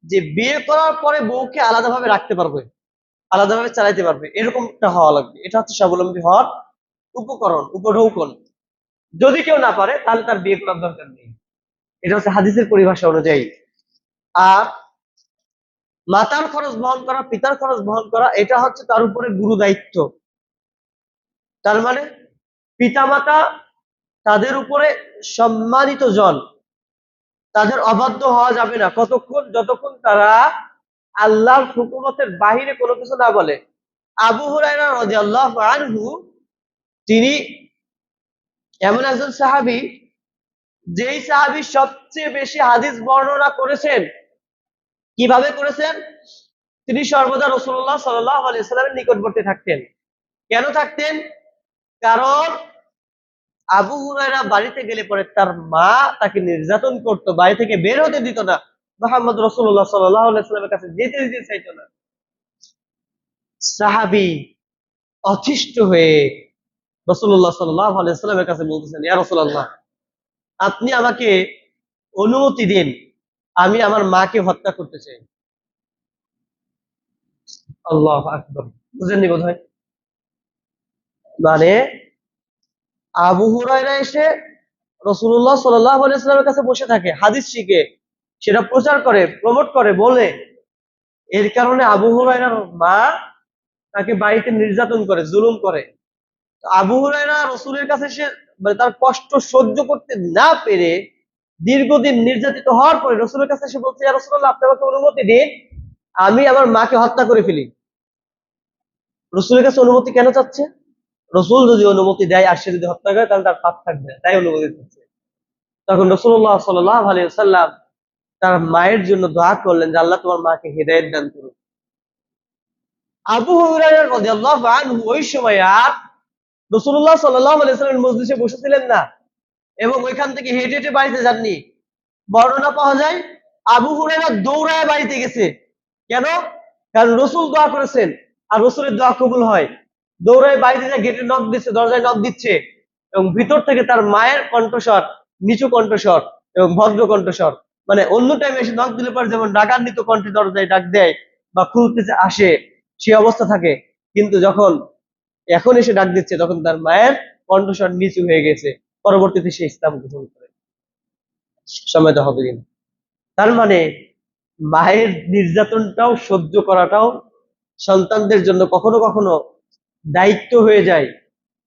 যে বিয়ে করার পরে বউকে আলাদাভাবে রাখতে পারবে, আলাদাভাবে চালাইতে পারবে, এরকমটা হওয়া লাগবে। এটা হচ্ছে স্বাবলম্বী হওয়ার উপঢৌকন। যদি কেউ না পারে, তাহলে তার বিয়ে করার দরকার নেই। এটা হচ্ছে হাদিসের পরিভাষা অনুযায়ী। আর মাতার খরচ বহন করা, পিতার খরচ বহন করা, এটা হচ্ছে তার উপরে গুরু দায়িত্ব। তার মানে পিতামাতা তাদের উপরে সম্মানিত জন, তাদের অবাধ্য হওয়া যাবে না যতক্ষণ তারা আল্লাহর হুকুমতের বাহিরে কোনো কিছু না বলে। আবু হুরায়রা রাদিয়াল্লাহু আনহু, তিনি এমন একজন সাহাবী, যেই সাহাবী সবচেয়ে বেশি হাদিস বর্ণনা করেছেন। কিভাবে করেছেন? তিনি সর্বদা রাসূলুল্লাহ সাল্লাল্লাহু আলাইহি ওয়াসাল্লামের নিকটবর্তী থাকতেন। কেন থাকতেন? কারণ আবু হুরায়রা বাড়িতে গেলে পরে তার মা তাকে নির্যাতন করত, বাড়ি থেকে বের হতে দিত না, মুহাম্মদ রাসূলুল্লাহ সাল্লাল্লাহু আলাইহি ওয়াসাল্লামের কাছে যেতে দিতে চাইতো না। সাহাবী অতিষ্ঠ হয়ে রাসূলুল্লাহ সাল্লাল্লাহু আলাইহি ওয়াসাল্লামের কাছে বলতেছেন, ইয়া রাসূলুল্লাহ, আপনি আমাকে অনুমতি দিন, আমি আমার মাকে হত্যা করতে চাই। আল্লাহু আকবার। বুঝেননি বোধহয়? মানে আবু হুরায়রা এসে রাসূলুল্লাহ সাল্লাল্লাহু আলাইহি ওয়াসাল্লামের কাছে বসে থাকে, হাদিস শিখে, সেটা প্রচার করে, প্রমোট করে, বলে। এর কারণে আবু হুরায়রার মা তাকে বাড়িতে নির্যাতন করে, জুলুম করে। তো আবু হুরায়রা রাসূলের কাছে সে, মানে তার কষ্ট সহ্য করতে না পেরে দীর্ঘদিন নির্যাতিত হওয়ার পরে রাসূলের কাছে এসে বলছে, ইয়া রাসূলুল্লাহ, আপনি আমাকে অনুমতি দিন, আমি আমার মাকে হত্যা করে ফেলি। রাসূলের কাছে অনুমতি কেন চাচ্ছে? রাসূল যদি অনুমতি দেয় আর সে যদি হত্যা করে, তাহলে তার পাপ থাকবে না, তাই অনুমতি দিচ্ছে। তখন রাসূলুল্লাহ সাল্লাল্লাহু আলাইহি ওয়াসাল্লাম তার মায়ের জন্য দোয়া করলেন যে আল্লাহ তোমার মাকে হিদায়াত দান করুন। আবু হুরায়রা রাদিয়াল্লাহু আনহু ওই সময় আর রাসূলুল্লাহ সাল্লাল্লাহু আলাইহি ওয়াসাল্লামের মজলিসে বসেছিলেন না, এবং ওইখান থেকে হেঁটে হেঁটে বাড়িতে যাননি। বর্ণনা পাওয়া যায় আবু হুরায়রা দৌড়ায় বাড়িতে গেছে। কেন? কারণ রাসূল দোয়া করেছেন, আর রাসূলের দোয়া কবুল হয়। দৌড়ায় বাড়িতে যায়, গেটে নক দিচ্ছে, দরজায় নক দিচ্ছে, এবং ভিতর থেকে তার মায়ের কণ্ঠস্বর, নিচু কণ্ঠস্বর এবং ভদ্র কণ্ঠস্বর। মানে অন্য টাইমে এসে নক দিলে পরে যেমন ডাকান্বিত কণ্ঠে দরজায় ডাক দেয় বা খুলতে আসে, সে অবস্থা থাকে। কিন্তু যখন এখন এসে ডাক দিচ্ছে, তখন তার মায়ের কণ্ঠস্বর নিচু হয়ে গেছে। পরবর্তীতে সে ইসলাম গ্রহণ করে। সময় তো হবে। তার মানে মায়ের নির্যাতনটাও সহ্য করাটাও সন্তানদের জন্য কখনো কখনো দায়িত্ব হয়ে যায়,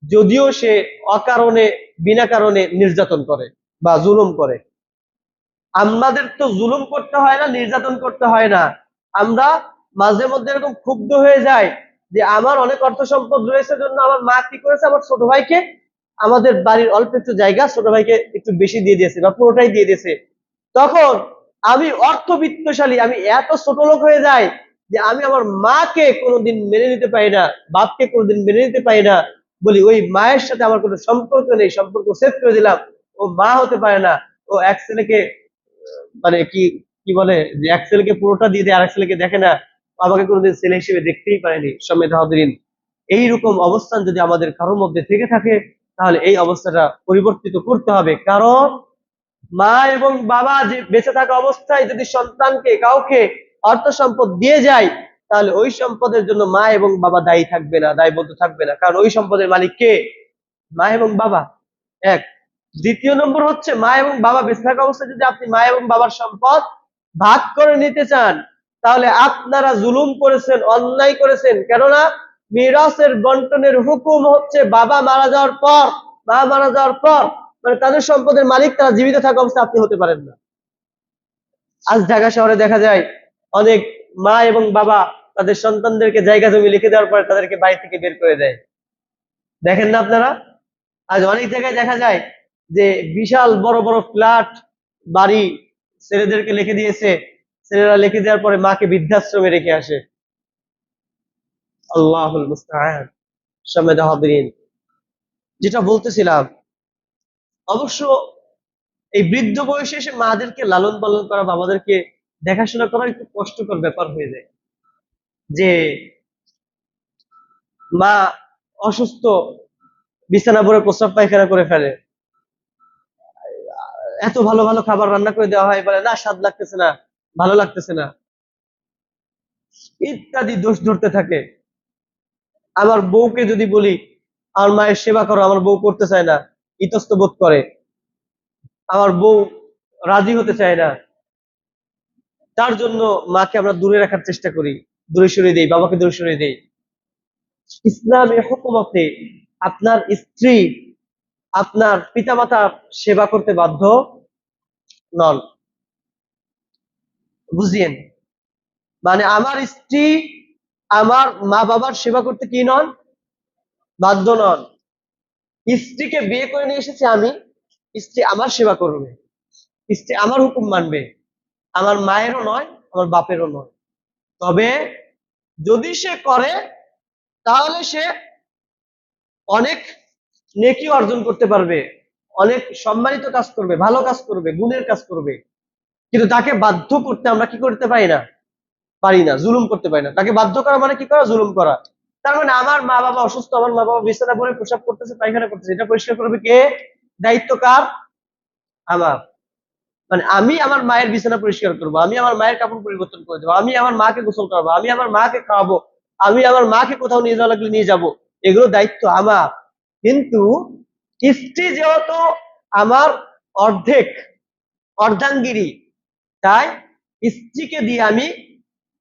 যদিও সে অকারণে, বিনা কারণে নির্যাতন করে বা জুলুম করে। আমাদের তো জুলুম করতে হয় না, নির্যাতন করতে হয় না। আমরা মাঝে মধ্যে এরকম ক্ষুব্ধ হয়ে যাই যে আমার অনেক অর্থ সম্পদ রয়েছে জন্য আমার মা কি করেছে, আমার ছোট ভাইকে, আমাদের বাড়ির অল্প একটু জায়গা ছোট ভাইকে একটু বেশি দিয়ে দিয়েছে বা পুরোটাই দিয়ে দিয়েছে। তখন আমি অর্থবিত্তশালী, আমি এত ছোট লোক হয়ে যাই যে আমি আমার মাকে কোনোদিন মেনে নিতে পারি না, বাপকে কোনোদিন মেনে নিতে পারি না। বলি ওই মায়ের সাথে আমার কোনো সম্পর্ক নেই, সম্পর্ক সেট করে দিলাম, ও মা হতে পারে না। ও এক ছেলেকে মানে কি কি বলে যে এক ছেলেকে পুরোটা দিয়ে দেয়, আরেক ছেলেকে দেখে না, আমাকে কোনোদিন ছেলে হিসেবে দেখতেই পারেনি। সম্মানিত হাজিরিন, এইরকম অবস্থান যদি আমাদের কারোর মধ্যে থেকে থাকে, তাহলে এই অবস্থাটা পরিবর্তিত করতে হবে। কারণ মা এবং বাবা যে বেঁচে থাকা অবস্থায় যদি সন্তানকে কাউকে অর্থ সম্পদ দিয়ে যায়, তাহলে ওই সম্পদের জন্য মা এবং বাবা দায়ী থাকবে না, দায়বদ্ধ থাকবে না, কারণ ওই সম্পদের মালিক কে? মা এবং বাবা। এক। দ্বিতীয় নম্বর হচ্ছে, মা এবং বাবা বেঁচে থাকা অবস্থায় যদি আপনি মা এবং বাবার সম্পদ ভাগ করে নিতে চান, তাহলে আপনারা জুলুম করেছেন, অন্যায় করেছেন। কেননা মিরাসের বন্টনের হুকুম হচ্ছে বাবা মারা যাওয়ার পর, মা মারা যাওয়ার পর, মানে তাদের সম্পদের মালিক তারা জীবিত থাকা অবস্থায় আপনি হতে পারেন না। আজ ঢাকা শহরে দেখা যায় অনেক মা এবং বাবা তাদের সন্তানদেরকে জায়গা জমি লিখে দেওয়ার পরে তাদেরকে বাড়ি থেকে বের করে দেয়। দেখেন না আপনারা? আজ অনেক জায়গায় দেখা যায় যে বিশাল বড় বড় ফ্ল্যাট, বাড়ি ছেলেদেরকে লিখে দিয়েছে, ছেলেরা লিখে দেওয়ার পরে মাকে বৃদ্ধাশ্রমে রেখে আসে। আল্লাহুল মুস্তাআন। সম্মানিত হাজিরিন, যেটা বলতেছিলাম, অবশ্য এই বৃদ্ধ বয়সে এসে মাদেরকে লালন পালন করা, বাবাদেরকে দেখাশোনা করা একটু কষ্টকর ব্যাপার হয়ে যায়। যে মা অসুস্থ, বিছানা পড়ে প্রস্রাব পায়খানা করে ফেলে, এত ভালো ভালো খাবার রান্না করে দেওয়া হয়, বলে না স্বাদ লাগতেছে না, ভালো লাগতেছে না, ইত্যাদি দোষ ধরতে থাকে। আমার বউকে যদি বলি আমার মায়ের সেবা করো, আমার বউ করতে চায় না, ইতস্ত বোধ করে, আমার বউ রাজি হতে চায় না। তার জন্য মাকে আমরা দূরে রাখার চেষ্টা করি, দূরে সরিয়ে দেই, বাবাকে দূরে সরিয়ে দেই। ইসলামী হুকুমতে আপনার স্ত্রী আপনার পিতামাতার সেবা করতে বাধ্য নন। বুঝিয়েন? মানে আমার স্ত্রী আমার মা বাবার সেবা করতে কি নন? বাধ্য নন। স্ত্রীকে বিয়ে করে নিয়ে এসেছি আমি, স্ত্রী আমার সেবা করবে, স্ত্রী আমার হুকুম মানবে, আমার মায়েরও নয়, আমার বাপেরও নয়। তবে যদি সে করে, তাহলে সে অনেক নেকি অর্জন করতে পারবে, অনেক সম্মানিত কাজ করবে, ভালো কাজ করবে, গুণের কাজ করবে। কিন্তু তাকে বাধ্য করতে আমরা কি করতে পারি না? পারি না, জুলুম করতে পারি না। তাকে বাধ্য করা মানে কি করা? জুলুম করা। তার মানে আমার মা বাবা অসুস্থ, আমার মা বাবা বিছানা পড়ে প্রসাব করতেছে, পায়খানা করতেছে, এটা পরিষ্কার করবে কে? দায়িত্ব কার? আমার। মানে আমি আমার মায়ের বিছানা পরিষ্কার করবো, আমি আমার মায়ের কাপড় পরিবর্তন করে দেবো, আমি আমার মাকে গোসল করাবো, আমি আমার মাকে খাওয়াবো, আমি আমার মাকে কোথাও নিয়ে যাওয়া লাগলে নিয়ে যাব, এগুলো দায়িত্ব আমার। কিন্তু স্ত্রী যেহেতু আমার অর্ধেক, অর্ধাঙ্গিনী, তাই স্ত্রীকে দিয়ে আমি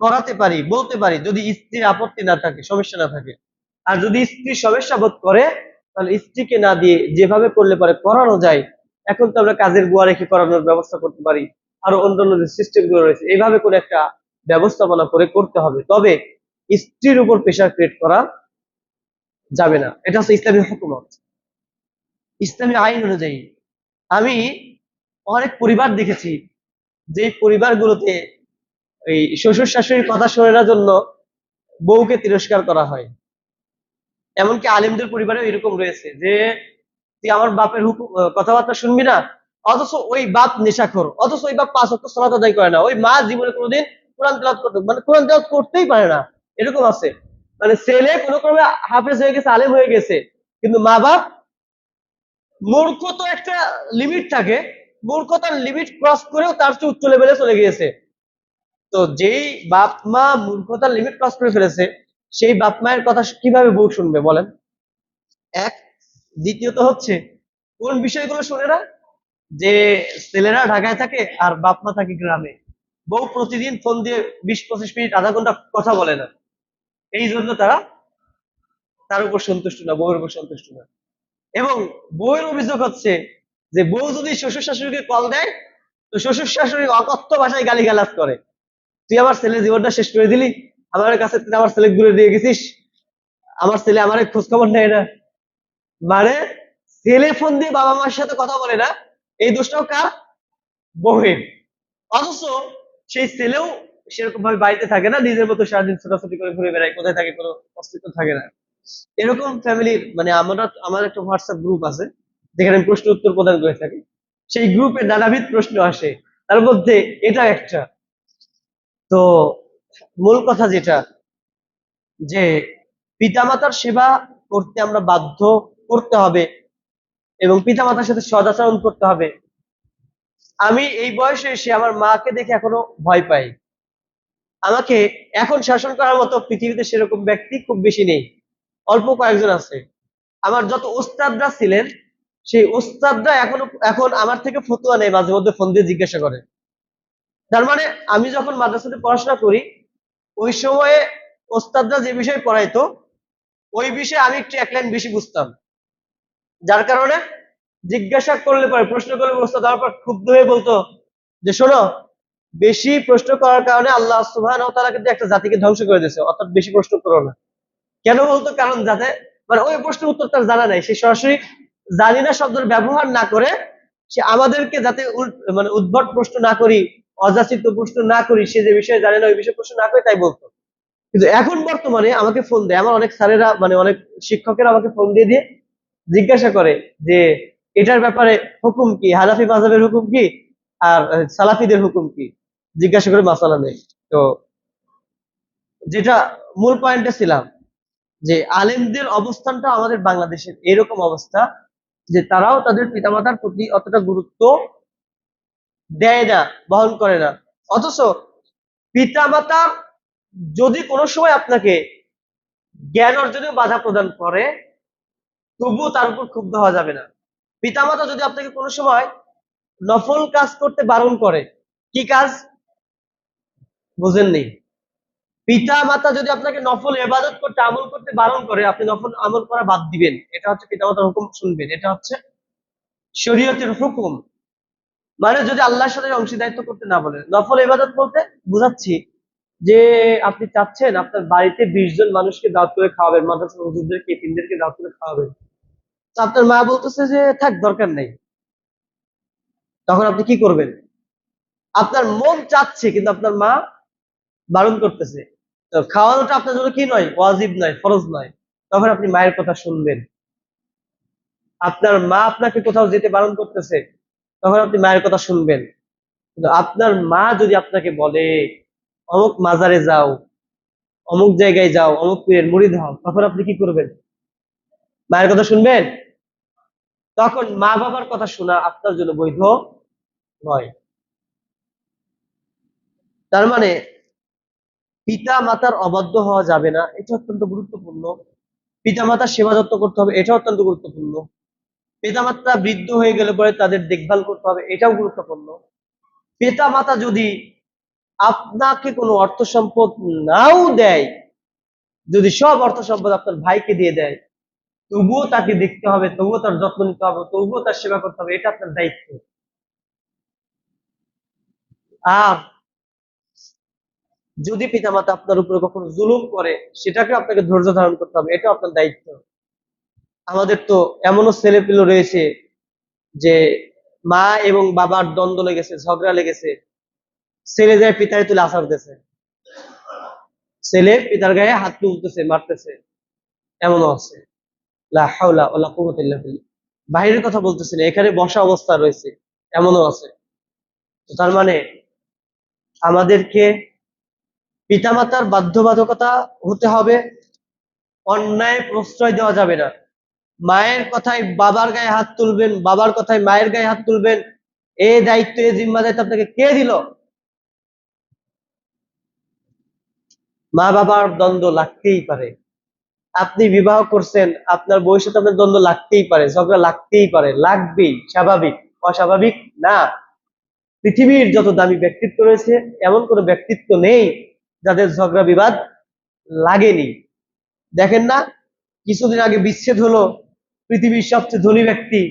করাতে পারি, বলতে পারি, যদি স্ত্রীর আপত্তি না থাকে, সমস্যা না থাকে। আর যদি স্ত্রী সমস্যা বোধ করে, তাহলে স্ত্রীকে না দিয়ে যেভাবে করলে পারে করানো যায়। এখন তো আমরা কাজের বুয়া রেখে করানোর ব্যবস্থা করতে পারি, আরো অন্যান্য যে সিস্টেম গুলো রয়েছে, এইভাবে করে একটা ব্যবস্থাপনা করে করতে হবে। তবে স্ত্রীর উপর প্রেশার ক্রিয়েট করা যাবে না। এটা হচ্ছে ইসলামী হুকুমত, ইসলামী আইন অনুযায়ী। আমি অনেক পরিবার দেখেছি যে পরিবারগুলোতে এই শ্বশুর শাশুড়ির কথা শোনার জন্য বউকে তিরস্কার করা হয়। এমনকি আলেমদের পরিবারেও এরকম রয়েছে যে তুই আমার বাপের হুকুম কথাবার্তা শুনবি না, অথচ ওই বাপ নেশাখোর, অথচ ওই বাপ 5 ওয়াক্ত সালাত আদায় করে না, ওই মা জীবনে কোনোদিন কোরআন তেলাওয়াত করতে, মানে কোরআন তেলাওয়াত করতেই পারে না। এরকম আছে। মানে ছেলে কোনো ক্রমে হাফেজ হয়ে গেছে, আলেম হয়ে গেছে, কিন্তু মা বাপ মূর্খ, তো একটা লিমিট থাকে, মূর্খতার লিমিট ক্রস করেও তার চেয়ে উচ্চ লেভেলে চলে গিয়েছে। তো যেই বাপ মা মূর্খতার লিমিট ক্রস করে ফেলেছে, সেই বাপ মায়ের কথা কিভাবে বউ শুনবে বলেন? এক। দ্বিতীয়ত হচ্ছে, কোন বিষয়গুলো শুনে না? যে ছেলেরা ঢাকায় থাকে আর বাপ মা থাকে গ্রামে, বউ প্রতিদিন ফোন দিয়ে 20-25 মিনিট, আধা ঘন্টা কথা বলে না, এই জন্য তারা তার উপর সন্তুষ্ট না, বউয়ের উপর সন্তুষ্ট না। এবং বউয়ের অভিযোগ হচ্ছে যে বউ যদি শ্বশুর শাশুড়িকে কল দেয়, তো শ্বশুর শাশুড়ি অকথ্য ভাষায় গালিগালাজ করে, তুই আমার ছেলের জীবনটা শেষ করে দিলি, আমার কাছে তুই আমার ছেলে ঘুরে দিয়ে গেছিস, আমার ছেলে আমার খোঁজ খবর নেয় না। মানে ছেলে ফোন দিয়ে বাবা মার সাথে কথা বলে না, এই দোষটাও কার? বউয়ের। অথচ সেই ছেলেও সেরকম ভাবে বাড়িতে থাকে না, নিজের মতো সারাদিন ছোটাছুটি করে ঘুরে বেড়ায়, কোথায় থাকে কোনো অস্তিত্ব থাকে না। এরকম ফ্যামিলির মানে আমার একটা হোয়াটসঅ্যাপ গ্রুপ আছে যেখানে আমি প্রশ্ন উত্তর প্রদান করে থাকি। সেই গ্রুপে নানাবিধ প্রশ্ন আসে, তার মধ্যে এটা একটা। তো মূল কথা যেটা, যে পিতামাতার সেবা করতে আমরা বাধ্য, করতে হবে, এবং পিতামাতার সাথে সদাচরণ করতে হবে। আমি এই বয়সে এসে আমার মাকে দেখে এখনো ভয় পাই। আমাকে এখন শাসন করার মতো পৃথিবীতে সেরকম ব্যক্তি খুব বেশি নেই, অল্প কয়েকজন আছে। আমার যত ওস্তাদরা ছিলেন, সেই ওস্তাদরা এখন আমার থেকে ফতুয়া নেই, মাঝে মধ্যে ফোন দিয়ে জিজ্ঞাসা করে। তার মানে আমি যখন মাদ্রাসাতে পড়াশোনা করি, ওই সময়ে ওস্তাদরা যে বিষয় পড়াইতো, ওই বিষয়ে আমি একটু এক লাইন বেশি বুঝতাম। যার কারণে জিজ্ঞাসা করলে পরে, প্রশ্ন করলে ওস্তাদ আমার পর ক্ষুব্ধ হয়ে বলতো যে শোনো, বেশি প্রশ্ন করার কারণে আল্লাহ সুবহানাহু ওয়া তাআলা কিন্তু একটা জাতিকে ধ্বংস করে দিয়েছে, অর্থাৎ বেশি প্রশ্ন করো না। কেন বলতো? কারণ যাতে মানে ওই প্রশ্নের উত্তর তার জানা নাই, সে সরাসরি জানি না শব্দের ব্যবহার না করে সে আমাদেরকে যাতে মানে উদ্ভট প্রশ্ন না করি, অযাচিত প্রশ্ন না করি, সে যে বিষয়ে জানে না ওই বিষয়ে প্রশ্ন না করে, তাই বলতো। কিন্তু এখন বর্তমানে আমাকে ফোন দেয়, আমার অনেক স্যারেরা মানে অনেক শিক্ষকেরা আমাকে ফোন দিয়ে দিয়ে জিজ্ঞাসা করে যে এটার ব্যাপারে হুকুম কি, হানাফি মাযহাবের হুকুম কি, আর সালাফিদের হুকুম কি, জিজ্ঞাসা করে মাসালা নেই। তো যেটা মূল পয়েন্টে ছিলাম, যে আলেমদের অবস্থানটা আমাদের বাংলাদেশের এরকম অবস্থা যে তারাও তাদের পিতামাতার প্রতি অতটা গুরুত্ব দেয় না, বহন করে না। অথচ পিতামাতা যদি কোনো সময় আপনাকে জ্ঞান অর্জনে বাধা প্রদান করে, তবুও তার উপর ক্ষুব্ধ হওয়া যাবে না। পিতামাতা যদি আপনাকে কোনো সময় নফল কাজ করতে বারণ করে, কি কাজ বুঝেননি? পিতা মাতা যদি আপনাকে নফল ইবাদত করতে, আমল করতে বারণ করে, আপনি নফল আমল করা বাদ দিবেন, এটা হচ্ছে পিতামাতার হুকুম শুনবেন, এটা হচ্ছে শরীয়তের হুকুম। মানে যদি আল্লাহর সাথে অংশীদারিত্ব করতে না বলে, নফল ইবাদত বলতে বুঝাচ্ছি যে আপনি চাচ্ছেন আপনার বাড়িতে 20 জন মানুষকে দাওয়াত করে খাওয়াবেন, মাদ্রাসার হুজুরদেরকে, এতিমদেরকে দাওয়াত করে খাওয়াবেন। তো আপনার মা বলতেছে যে থাক, দরকার নেই, তখন আপনি কি করবেন? আপনার মন চাচ্ছে কিন্তু আপনার মা বারণ করতেছে, তো খাওয়ানোটা আপনার জন্য কি নয়, ওয়াজিব নয়, ফরজ নয়। তখন আপনি মায়ের কথা শুনবেন। আপনার মা আপনাকে কোথাও যেতে বারণ করতেছে, তখন আপনি মায়ের কথা শুনবেন। কিন্তু আপনার মা যদি আপনাকে বলে অমুক মাজারে যাও, অমুক জায়গায় যাও, অমুক পীরের মুরিদ হও, তখন আপনি কি করবেন? মায়ের কথা শুনবেন? তখন মা বাবার কথা শোনা আপনার জন্য বৈধ নয়। তার মানে পিতা মাতার অবাধ্য হওয়া যাবে না, এটা অত্যন্ত গুরুত্বপূর্ণ। পিতা মাতার সেবা যত্ন করতে হবে, এটা অত্যন্ত গুরুত্বপূর্ণ। পিতা মাতা বৃদ্ধ হয়ে গেলে পরে তাদের দেখভাল করতে হবে, এটাও গুরুত্বপূর্ণ। পিতা মাতা যদি আপনাকে কোনো অর্থ সম্পদ নাও দেয়, যদি সব অর্থ সম্পদ আপনার ভাইকে দিয়ে দেয়, তবুও তাকে দেখতে হবে, তবুও তার যত্ন নিতে হবে, তবুও তার সেবা করতে হবে, এটা আপনার দায়িত্ব। আর যদি পিতামাতা আপনার উপরে কখনো জুলুম করে, সেটাকে আপনাকে ধৈর্য ধারণ করতে হবে, এটা আপনার দায়িত্ব। আমাদের তো এমনও ছেলেপিলে রয়েছে যে মা এবং বাবার দ্বন্দ্ব লেগেছে, ঝগড়া লেগেছে, ছেলে যায় পিতারে তুলে আছাড় দিতেছে, ছেলে পিতার গায়ে হাত তুলতেছে, মারতেছে, এমনও আছে। লা হাওলা ওয়ালা কুওয়াতা ইল্লা বিল্লাহ। বাহিরের কথা বলতেছি না, এখানে বসা অবস্থা রয়েছে, এমনও আছে। তো তার মানে আমাদেরকে পিতামাতার বাধ্যবাধকতা হতে হবে, অন্যায় প্রশ্রয় দেওয়া যাবে না। মায়ের কথায় বাবার গায়ে হাত তুলবেন, বাবার কথায় মায়ের গায়ে হাত তুলবেন, এই দায়িত্ব, এই জিম্মা দায়িত্ব আপনাকে কে দিল? মা বাবার দ্বন্দ্ব লাগতেই পারে। আপনি বিবাহ করছেন, আপনার বউয়ের সাথে আপনার দ্বন্দ্ব লাগতেই পারে, ঝগড়া লাগতেই পারে, লাগবেই, স্বাভাবিক, অস্বাভাবিক না। পৃথিবীর যত দামি ব্যক্তিত্ব রয়েছে, এমন কোন ব্যক্তিত্ব নেই যাদের ঝগড়া বিবাদ লাগেনি। দেখেন না, কিছুদিন আগে বিচ্ছেদ হলো পৃথিবীর সবচেয়ে ধনী ব্যক্তি,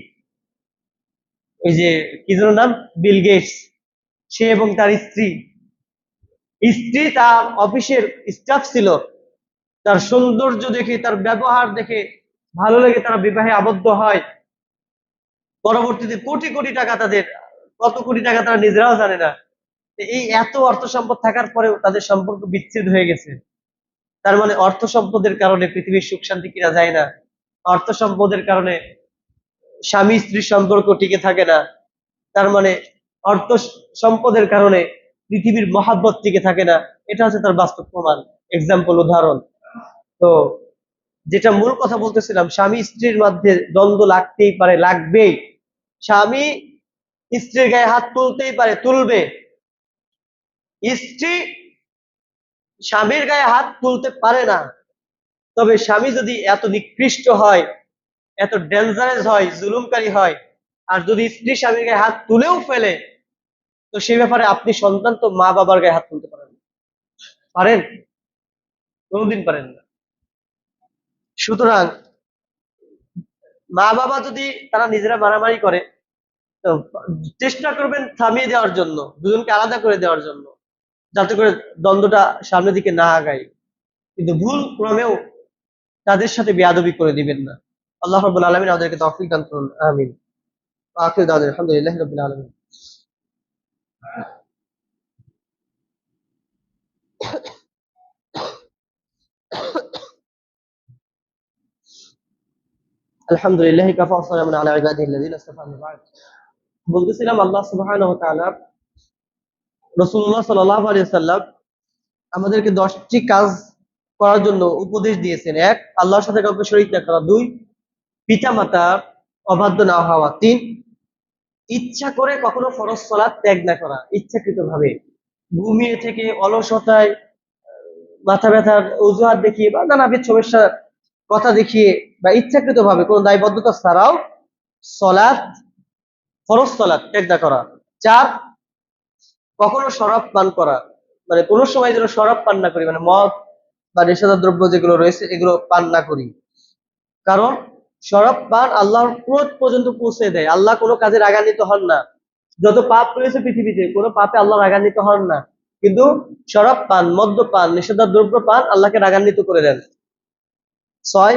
ওই যে কি যেন নাম, বিল গেটস, সে এবং তার স্ত্রী, স্ত্রী তার অফিসের স্টাফ ছিল, তার সৌন্দর্য দেখে, তার ব্যবহার দেখে ভালো লেগে তারা বিবাহে আবদ্ধ হয়। পরবর্তীতে কোটি কোটি টাকা, তাদের কত কোটি টাকা তারা নিজেরাও জানে না, এই এত অর্থ সম্পদ থাকার পরেও তাদের সম্পর্ক বিচ্ছেদ হয়ে গেছে। তার মানে অর্থ সম্পদের কারণে পৃথিবীর সুখ শান্তি কিনা যায় না, অর্থ সম্পদের কারণে স্বামী স্ত্রীর সম্পর্ক টিকে থাকে না। তার মানে অর্থ সম্পদের কারণে পৃথিবীর মহাব্বত টিকে থাকে না। এটা হচ্ছে তার বাস্তব প্রমাণ, এক্সাম্পল, উদাহরণ। তো যেটা মূল কথা বলতেছিলাম, স্বামী স্ত্রীর মধ্যে দ্বন্দ্ব লাগতেই পারে, লাগবেই। স্বামী স্ত্রীর গায়ে হাত তুলতেই পারে, তুলবে। স্ত্রী স্বামীর গায়ে হাত তুলতে পারে না। তবে স্বামী যদি এত নিকৃষ্ট হয়, এত ডেঞ্জারাস হয়, জুলুমকারী হয়, আর যদি স্ত্রী স্বামীর গায়ে হাত তুলেও ফেলে, তো সেই ব্যাপারে আপনি সন্তান তো মা বাবার গায়ে হাত তুলতে পারেন? পারেন? কোনোদিন পারেন না। সুতরাং মা বাবা যদি তারা নিজেরা মারামারি করে, তো চেষ্টা করবেন থামিয়ে দেওয়ার জন্য, দুজনকে আলাদা করে দেওয়ার জন্য, যাতে করে দ্বন্দ্বটা সামনের দিকে না আগায়। কিন্তু ভুল ক্রমেও তাদের সাথে বেয়াদবি করে দিবেন না। আল্লাহ রাব্বুল আলামিন আমাদেরকে তৌফিক দান করুন, আমিন। আখির দাওয়ানা আলহামদুলিল্লাহি রাব্বিল আলামিন। আলহামদুলিল্লাহি কাফা ওয়া সালামুন আলা ইবাদিহিল্লাযিনা ইসতাফা, আম্মা বা'দ। বলতেছিলাম আল্লাহ সুবহানাহু ওয়া তাআলা, রাসূলুল্লাহ সাল্লাল্লাহু আলাইহি ওয়াসাল্লাম আমাদেরকে 10টি কাজ করার জন্য উপদেশ দিয়েছেন। 1, আল্লাহর সাথে কাউকে শরীক না করা। 2, পিতামাতার অবাধ্য না হওয়া। 3, ইচ্ছা করে কখনো ফরজ সালাত ত্যাগ না করা, ইচ্ছাকৃতভাবে ঘুমিয়ে থেকে, অলসতায়, মাথা ব্যথার অজুহাত দেখিয়ে বা নানাবিধ সমস্যার কথা দেখিয়ে বা ইচ্ছাকৃতভাবে কোনো দায়বদ্ধতা ছাড়াও সালাত, ফরজ সালাত ত্যাগ না করা। 4, কখনো শরাব পান করা, মানে কোনো সময় যেন শরাব পান না করি, মানে মদ বা নেশাদার দ্রব্য যেগুলো রয়েছে এগুলো পান না করি। কারণ শরাব পান আল্লাহর ক্রোধ পর্যন্ত পৌঁছে দেয়। আল্লাহ কোনো কাজে রাগান্বিত হন না। যত পাপ রয়েছে পৃথিবীতে, কোনো পাপে আল্লাহ রাগান্বিত হন না, কিন্তু শরাব পান, মদ্যপান, নেশাদার দ্রব্য পান আল্লাহকে রাগান্বিত করে দেন। 6,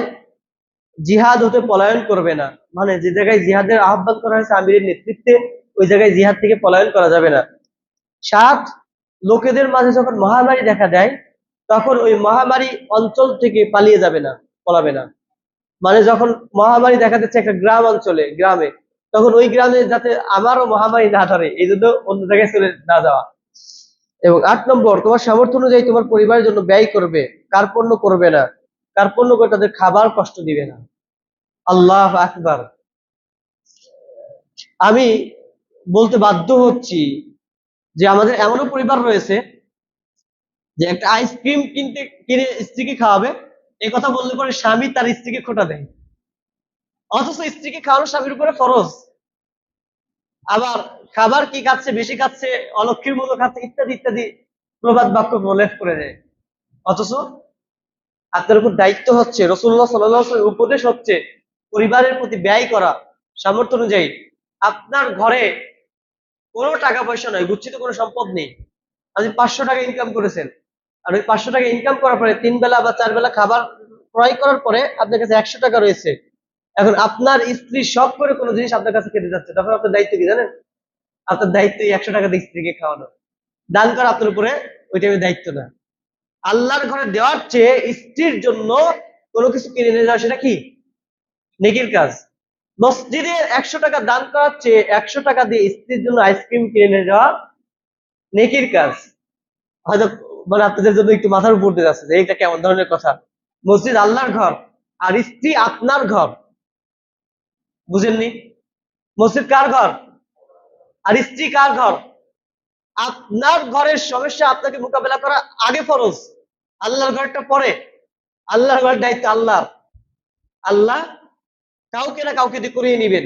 জিহাদ হতে পলায়ন করবে না, মানে যে জায়গায় জিহাদের আহ্বান করা হয়েছে আমিরের নেতৃত্বে, ওই জায়গায় জিহাদ থেকে পলায়ন করা যাবে না। 7, লোকেদের মাঝে যখন মহামারী দেখা দেয়, তখন ওই মহামারী অঞ্চল থেকে পালিয়ে যাবে না, পলাবে না। মানে যখন মহামারী দেখা যাচ্ছে একটা গ্রাম অঞ্চলে, গ্রামে, তখন ওই গ্রামে যাতে আমারও মহামারী না ধরে, এই জন্য অন্য জায়গায় চলে না যাওয়া। এবং 8 নম্বর, তোমার সামর্থ্য অনুযায়ী তোমার পরিবারের জন্য ব্যয় করবে, কার্পণ্য করবে না, কার্পণ্য করে তাদের খাবার কষ্ট দিবে না। আল্লাহ আকবার। আমি বলতে বাধ্য হচ্ছি যে আমাদের এমনও পরিবার রয়েছে যে একটা আইসক্রিম কিনে স্ত্রীকে খাওয়াবে, এই কথা বললে পরে স্বামী তার স্ত্রীকে খোঁটা দেয়, অথচ স্ত্রীকে খাওয়ানো স্বামীর উপরে ফরজ। আবার খাবার কি খাচ্ছে, বেশি খাচ্ছে, অলক্ষীর মতো খাচ্ছে, ইত্যাদি ইত্যাদি প্রবাদ বাক্য উল্লেখ করে দেয়। অথচ আপনার উপর দায়িত্ব হচ্ছে, রাসূলুল্লাহ সাল্লাল্লাহু আলাইহি ওয়াসাল্লামের উপদেশ হচ্ছে পরিবারের প্রতি ব্যয় করা সামর্থ্য অনুযায়ী। আপনার ঘরে কোনো টাকা পয়সা নয়, গুচ্ছিত কোনো সম্পদ নেই, আপনি 500 টাকা ইনকাম করেছেন, আর ওই 500 টাকা ইনকাম করার পরে 3 বেলা বা 4 বেলা খাবার ক্রয় করার পরে আপনার কাছে 100 টাকা রয়েছে। এখন আপনার স্ত্রী শখ করে কোনো জিনিস আপনার কাছে খেতে যাচ্ছে, তখন আপনার দায়িত্ব কি জানেন? আপনার দায়িত্ব এই 100 টাকা দিয়ে স্ত্রীকে খাওয়ানো। দান করা আপনার উপরে ওই টাইমে দায়িত্ব না। আল্লাহর ঘরে দেওয়ার চেয়ে স্ত্রীর জন্য কোনো কিছু কিনে নিয়ে যাওয়া, সেটা কি নেকির কাজ। মসজিদে 100 টাকা দান করার চেয়ে 100 টাকা দিয়ে স্ত্রীর জন্য আইসক্রিম কিনে নিয়ে যাওয়া নেকির কাজ। হয়তো মানে আপনাদের জন্য একটু মাথার উপর দিয়ে যাচ্ছে যে এইটা কেমন ধরনের কথা। মসজিদ আল্লাহর ঘর, আর স্ত্রী আপনার ঘর, বুঝেননি? মসজিদ কার ঘর আর স্ত্রী কার ঘর? আপনার ঘরের সমস্যা আপনাকে মোকাবেলা করা আগে ফরজ, আল্লাহর ঘরটা পরে। আল্লাহর ঘরের দায়িত্ব আল্লাহ, আল্লাহ কাউকে না কাউকে দিয়ে করিয়ে নিবেন,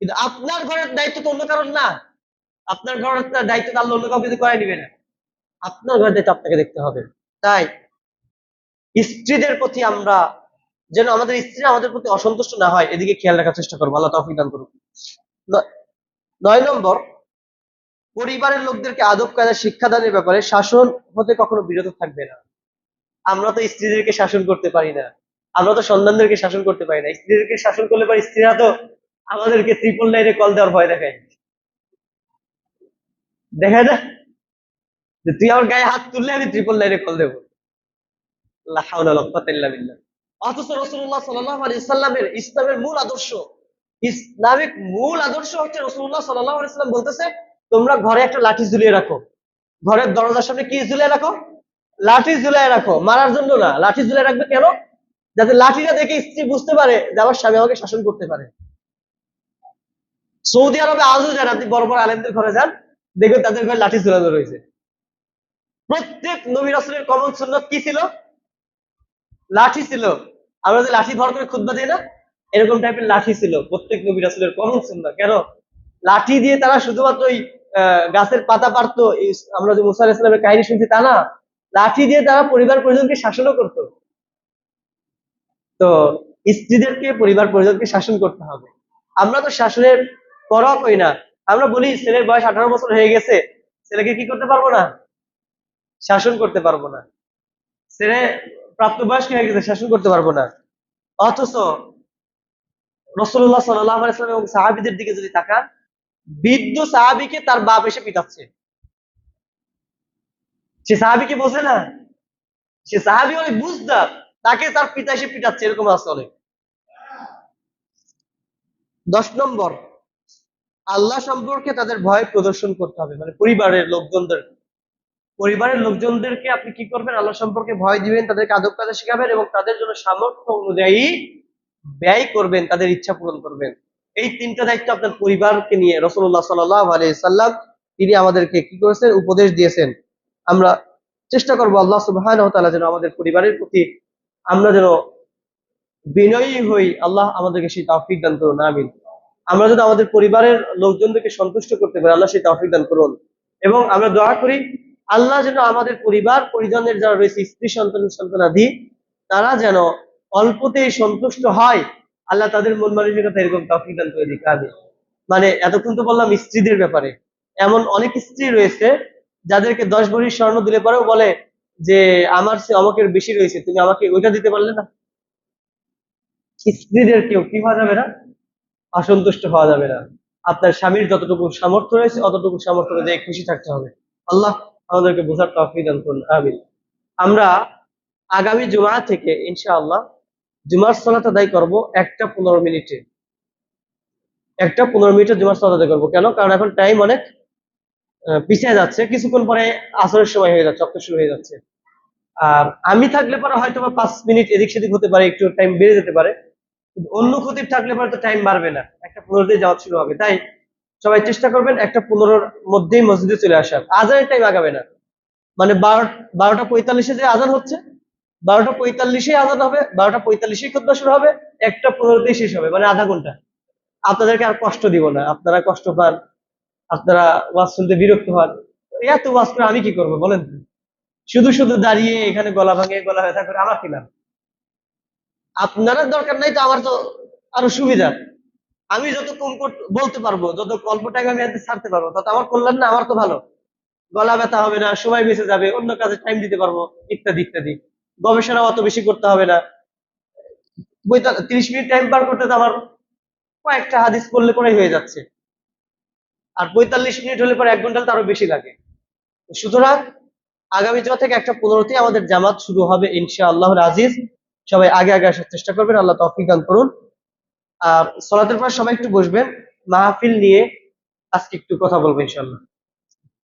কিন্তু আপনার ঘরের দায়িত্ব তো অন্য কারণ না। আপনার ঘরের দায়িত্ব তো আল্লাহ অন্য কাউকে দিয়ে করাই নিবে না, আপনার ঘরের দায়িত্ব আপনাকে দেখতে হবে। তাই স্ত্রীদের প্রতি আমরা যেন, আমাদের স্ত্রীরা আমাদের প্রতি অসন্তুষ্ট না হয়, এদিকে খেয়াল রাখার চেষ্টা করবো। আল্লাহ তৌফিক দান করুন। 9 নম্বর, পরিবারের লোকদেরকে আদব কায়দা শিক্ষাদানের ব্যাপারে শাসন হতে কখনো বিরত থাকবে না। আমরা তো স্ত্রীদেরকে শাসন করতে পারি না, আমরা তো সন্তানদেরকে শাসন করতে পারি না। স্ত্রীদেরকে শাসন করলে পারে স্ত্রীরা তো আমাদেরকে 999 কল দেওয়ার ভয় দেখায়, দেখায় না যে তুই আমার গায়ে হাত তুললে আমি 999 কল দেবো। লা হাওলা ওয়ালা কুওয়াতা ইল্লা বিল্লাহ। অথচ রাসূলুল্লাহ সাল্লাল্লাহু আলাইহি ওয়াসাল্লামের ইসলামের মূল আদর্শ, ইসলামিক মূল আদর্শ হচ্ছে রাসূলুল্লাহ সাল্লাল্লাহু আলাইহি ওয়াসাল্লাম বলতেছে তোমরা ঘরে একটা লাঠি ঝুলিয়ে রাখো। ঘরের দরজার সামনে কি ঝুলিয়ে রাখো? লাঠি ঝুলিয়ে রাখো। মারার জন্য না, লাঠি ঝুলিয়ে রাখবে কেন? যাতে লাঠিটা দেখে স্ত্রী বুঝতে পারে যে আমার স্বামী আমাকে শাসন করতে পারে। সৌদি আরবে আজও যান, আপনি বড় বড় আলেমদের ঘরে যান, দেখবেন তাদের ঘরে লাঠি ঝুলানো রয়েছে। প্রত্যেক নবী রাসূলের কমন সুন্নাত কি ছিল? লাঠি ছিল। আমরা যে লাঠি ভর করে খুতবা দিই না, এরকম টাইপের লাঠি ছিল প্রত্যেক নবী রাসূলের কমন সুন্নাত। কেন? লাঠি দিয়ে তারা শুধুমাত্র ওই গাছের পাতা পারতো, আমরা যে মুসা আলাইহিস সালামের কাহিনী শুনছি তা না, লাঠি দিয়ে তারা পরিবার পরিজনকে শাসনও করতো। তো স্ত্রীদেরকে পরিবার পরিজনকে শাসন করতে হবে। আমরা তো শাসনের পরোয়া করি না। আমরা বলি ছেলের বয়স 18 বছর হয়ে গেছে, ছেলেকে কি করতে পারবো না? শাসন করতে পারবো না। ছেলে প্রাপ্তবয়স্ক হয়ে গেছে, শাসন করতে পারবো না। অথচ রাসূলুল্লাহ সাল্লাল্লাহু আলাইহি ওয়াসাল্লাম এবং সাহাবীদের দিকে যদি তাকান, বৃদ্ধ সাহাবীকে তার বাপ এসে পিটাচ্ছে। সে সাহাবীকে বোঝে না, সে সাহাবী অনেক বুঝদার, তাকে তার পিতা এসে পিটাচ্ছে, এরকম আছে অনেক। 10 নম্বর, আল্লাহ সম্পর্কে তাদের ভয় প্রদর্শন করতে হবে। মানে পরিবারের লোকজনদেরকে আপনি কি করবেন? আল্লাহ সম্পর্কে ভয় দিবেন, তাদেরকে আদব কায়দা শেখাবেন এবং তাদের জন্য সামর্থ্য অনুযায়ী ব্যয় করবেন, তাদের ইচ্ছা পূরণ করবেন। এই 3টা দায়িত্ব আপনার পরিবারকে নিয়ে রাসূলুল্লাহ সাল্লাল্লাহু আলাইহি সাল্লাম তিনি আমাদেরকে কি করেছেন? উপদেশ দিয়েছেন। আমরা চেষ্টা করব আল্লাহ সুবহানাহু ওয়া তাআলা যেন আমাদের পরিবারের প্রতি আমরা যেন বিনয়ী হই। আল্লাহ আমাদেরকে সেই তৌফিক দান করুন, আমিন। আমরা যদি আমাদের পরিবারের লোকজনদেরকে সন্তুষ্ট করতে পারি, আল্লাহ সেই তৌফিক দান করুন। এবং আমরা দোয়া করি আল্লাহ যেন আমাদের পরিবার পরিজনের যারা রয়েছে, স্ত্রী সন্তান সন্তানাদি, তারা যেন অল্পতেই সন্তুষ্ট হয়। আল্লাহ তাদের মন মানসিকতা এরকম তৌফিক দান করে দিক, আমিন। মানে এতক্ষণ তো বললাম স্ত্রীদের ব্যাপারে, এমন অনেক স্ত্রী রয়েছে যাদেরকে 10 ভরি স্বর্ণ দিলে পরেও বলে যে আমার সে অমকের বেশি রয়েছে, তুমি আমাকে ওইটা দিতে পারলে না। স্ত্রীদের কেউ কি হওয়া যাবে না? অসন্তুষ্ট হওয়া যাবে না। আপনার স্বামীর যতটুকু সামর্থ্য রয়েছে অতটুকু সামর্থ্য অনুযায়ী খুশি থাকতে হবে। আল্লাহ আমাদেরকে বোঝার তৌফিক দান করুন, আমিন। আমরা আগামী জুমা থেকে ইনশাআল্লাহ জুমার সালাত আদায় করব 1টা 15 মিনিটে। 1টা 15 মিনিটে জুমার সালাত আদায় করবো। কেন? কারণ এখন টাইম অনেক পিছিয়ে যাচ্ছে, কিছুক্ষণ পরে আসরের সময় হয়ে যাচ্ছে, অক্ত শুরু হয়ে যাচ্ছে। আর আমি থাকলে পরে হয়তো বা 5 মিনিট এদিক সেদিক হতে পারে, একটু টাইম বেড়ে যেতে পারে। কিন্তু অন্য খতিব থাকলে পরে তো টাইম বাড়বে না, 1টা 15 যাওয়া শুরু হবে। তাই সবাই চেষ্টা করবেন 1টা 15 মধ্যেই মসজিদে চলে আসার। আজানের টাইম আগাবে না। মানে 12টা 45-এ যে আজান হচ্ছে, 12টা 45-এ আজান হবে, 12টা 45-এই খুতবা শুরু হবে, 1টা 15-তেই শেষ হবে, মানে আধা ঘন্টা। আপনাদেরকে আর কষ্ট দিব না, আপনারা কষ্ট পান, আপনারা ওয়াজ শুনতে বিরক্ত হন। এত ওয়াজ করে আমি কি করবো বলেন? শুধু শুধু দাঁড়িয়ে এখানে গলা ভাঙে গলা ব্যথা করে আমার কি লাভ? আপনারা দরকার নাই তো, আমার তো আরো সুবিধা। আমি যত কম বলতে পারবো, যত অল্প টাইম আমি ছাড়তে পারবো, তত আমার কল্যাণ না, আমার তো ভালো। গলা ব্যথা হবে না, সময় বেঁচে যাবে, অন্য কাজে টাইম দিতে পারবো, ইত্যাদি ইত্যাদি। গবেষণা অত বেশি করতে হবে না। 30 মিনিট টাইম পার করতে তো আমার কয়েকটা হাদিস পড়লে পরেই হয়ে যাচ্ছে। আর 45 মিনিট হলে পরে 1 ঘন্টা তো আরো বেশি লাগে। সুতরাং আগামী জুমা থেকে 1টা 15-তে আমাদের জামাত শুরু হবে ইনশাআল্লাহুল আজিজ। সবাই আগে আগে আসার চেষ্টা করবেন, আল্লাহ তৌফিক দান করুন। আর সালাতের পর সবাই একটু বসবেন, মাহফিল নিয়ে আজকে একটু কথা বলবো ইনশাআল্লাহ।